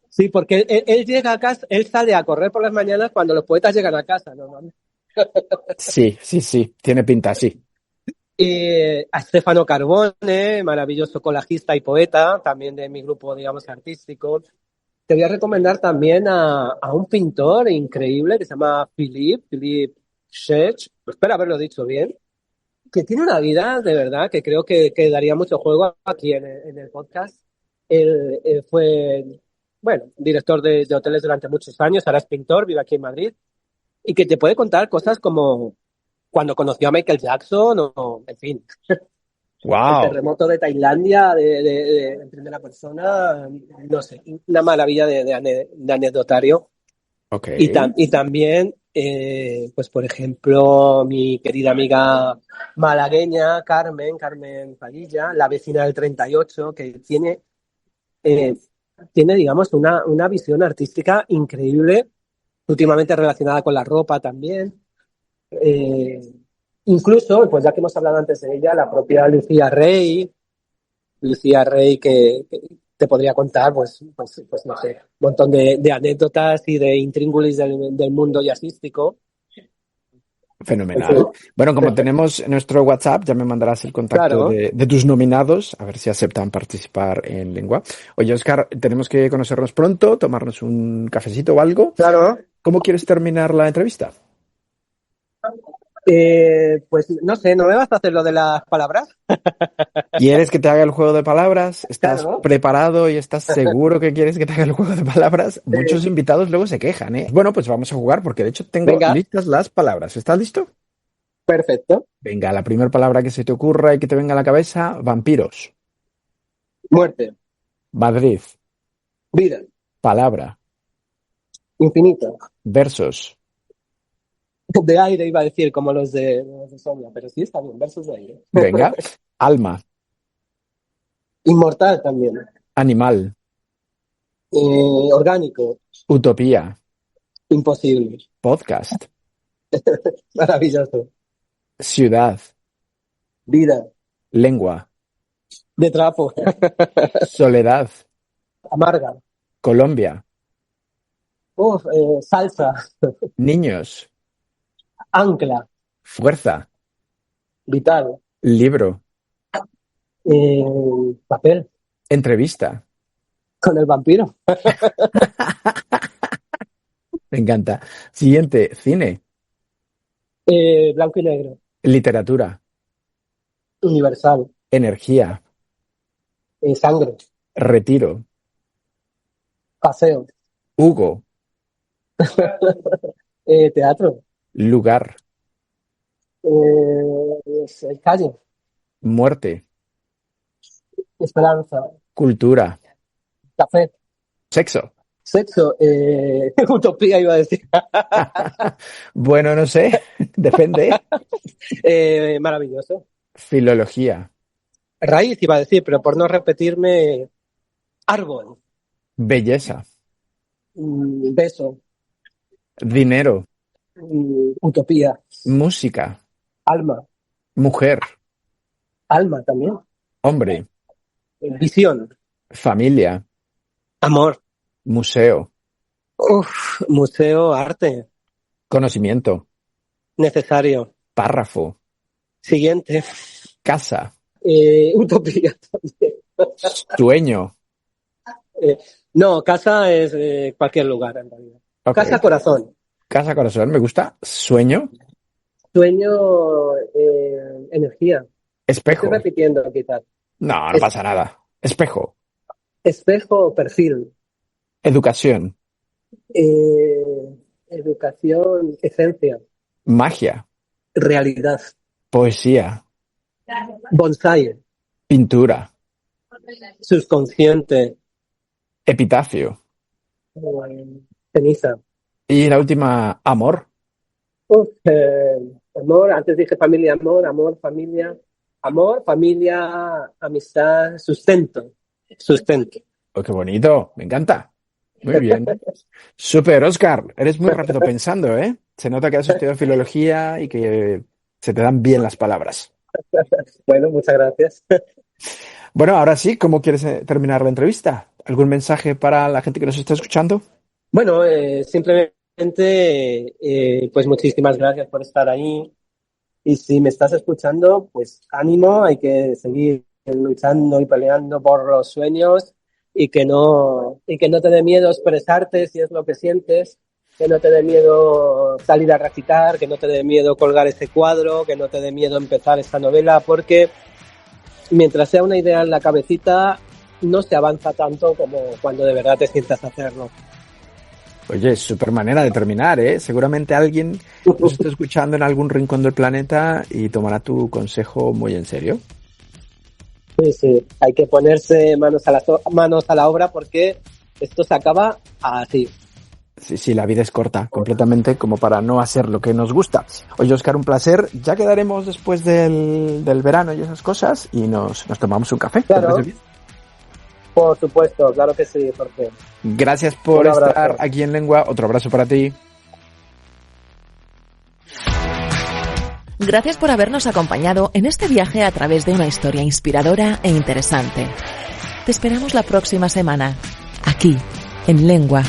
Sí, porque él llega a casa, él sale a correr por las mañanas cuando los poetas llegan a casa, normalmente. Sí, tiene pinta, sí. A Stefano Carbone, maravilloso colajista y poeta, también de mi grupo, digamos, artístico. Te voy a recomendar también a un pintor increíble que se llama Philippe Schech, espero haberlo dicho bien, que tiene una vida de verdad que creo que daría mucho juego aquí en el podcast. Él fue, bueno, director de hoteles durante muchos años, ahora es pintor, vive aquí en Madrid, y que te puede contar cosas como cuando conoció a Michael Jackson o en fin, el Wow. terremoto de Tailandia en primera persona, no sé, una maravilla de anecdotario. Ok. Y también, pues por ejemplo, mi querida amiga malagueña, Carmen Padilla, la vecina del 38, que eh, tiene digamos, una visión artística increíble, últimamente relacionada con la ropa también. Eh, Incluso, pues ya que hemos hablado antes de ella, la propia Lucía Rey que te podría contar, pues no sé, un montón de anécdotas y de intríngulis del mundo jazzístico. En fin, Fenomenal. Bueno, como tenemos nuestro WhatsApp, ya me mandarás el contacto claro, de tus nominados, a ver si aceptan participar en Lengua. Oye, Oscar, tenemos que conocernos pronto, tomarnos un cafecito o algo. claro. ¿Cómo quieres terminar la entrevista? Pues no sé, ¿no me vas a hacer lo de las palabras? ¿Quieres que te haga el juego de palabras? ¿Estás Claro. preparado y estás seguro que quieres que te haga el juego de palabras? Muchos invitados luego se quejan, ¿eh? Bueno, pues vamos a jugar porque de hecho tengo Venga, listas las palabras. ¿Estás listo? perfecto. Venga, la primera palabra que se te ocurra y que te venga a la cabeza, vampiros. Muerte, Madrid. vida, Palabra. infinito. Versos. De aire iba a decir, como los de Sombra, pero sí está bien, versos de aire. Venga. Alma. Inmortal también. Animal. Orgánico, Utopía. imposible. Podcast. Maravilloso. Ciudad. Vida, Lengua. de trapo, Soledad. amarga. Colombia. Uf, salsa, Niños. ancla, Fuerza. vital, Libro. papel, Entrevista. con el vampiro, Me encanta. Siguiente. Cine. blanco y negro, Literatura. universal, Energía. sangre, Retiro. paseo, Hugo. teatro, Lugar. calle, Muerte. esperanza, Cultura. café, Sexo. sexo, utopía iba a decir. Bueno, no sé. Depende. Maravilloso. Filología. Raíz iba a decir, pero por no repetirme, árbol, Belleza. beso, Dinero. utopía, Música. alma, Mujer. alma también, Hombre. visión, Familia. amor, Museo. museo, arte, Conocimiento. necesario. Párrafo. Siguiente, Casa. utopía también. Sueño. Eh, no, casa es cualquier lugar en realidad. Ok. Casa, corazón. Casa, corazón. Me gusta. Sueño. Sueño, energía. Me estoy Espejo. repitiendo quizás. No, no Es, pasa nada. Espejo. espejo, perfil. Educación. Educación, esencia. Magia. realidad. Poesía. Bonsai. Pintura. Subconsciente. Epitafio. Ceniza. Y la última, amor. Amor, antes dije familia, amor, familia. Amor, familia, amistad, sustento. Oh, qué bonito, me encanta. Muy bien. Súper, Óscar. Eres muy rápido pensando, ¿eh? Se nota que has estudiado filología y que se te dan bien las palabras. Bueno, muchas gracias. Bueno, ahora sí, ¿cómo quieres terminar la entrevista? ¿Algún mensaje para la gente que nos está escuchando? Bueno, simplemente, pues muchísimas gracias por estar ahí. Y si me estás escuchando, pues ánimo, hay que seguir luchando y peleando por los sueños y que no te dé miedo expresarte si es lo que sientes, que no te dé miedo salir a recitar, que no te dé miedo colgar ese cuadro, que no te dé miedo empezar esta novela, porque mientras sea una idea en la cabecita, no se avanza tanto como cuando de verdad te sientas a hacerlo. Oye, súper manera de terminar, ¿eh? Seguramente alguien nos está escuchando en algún rincón del planeta y tomará tu consejo muy en serio. Sí, hay que ponerse manos a la obra porque esto se acaba así. Sí, la vida es corta, completamente, como para no hacer lo que nos gusta. Oye, Óscar, un placer. Ya quedaremos después del verano y esas cosas y nos tomamos un café. Claro. Por supuesto, claro que sí, Jorge. Gracias por estar aquí en Lengua. Otro abrazo para ti. Gracias por habernos acompañado en este viaje a través de una historia inspiradora e interesante. Te esperamos la próxima semana, aquí, en Lengua.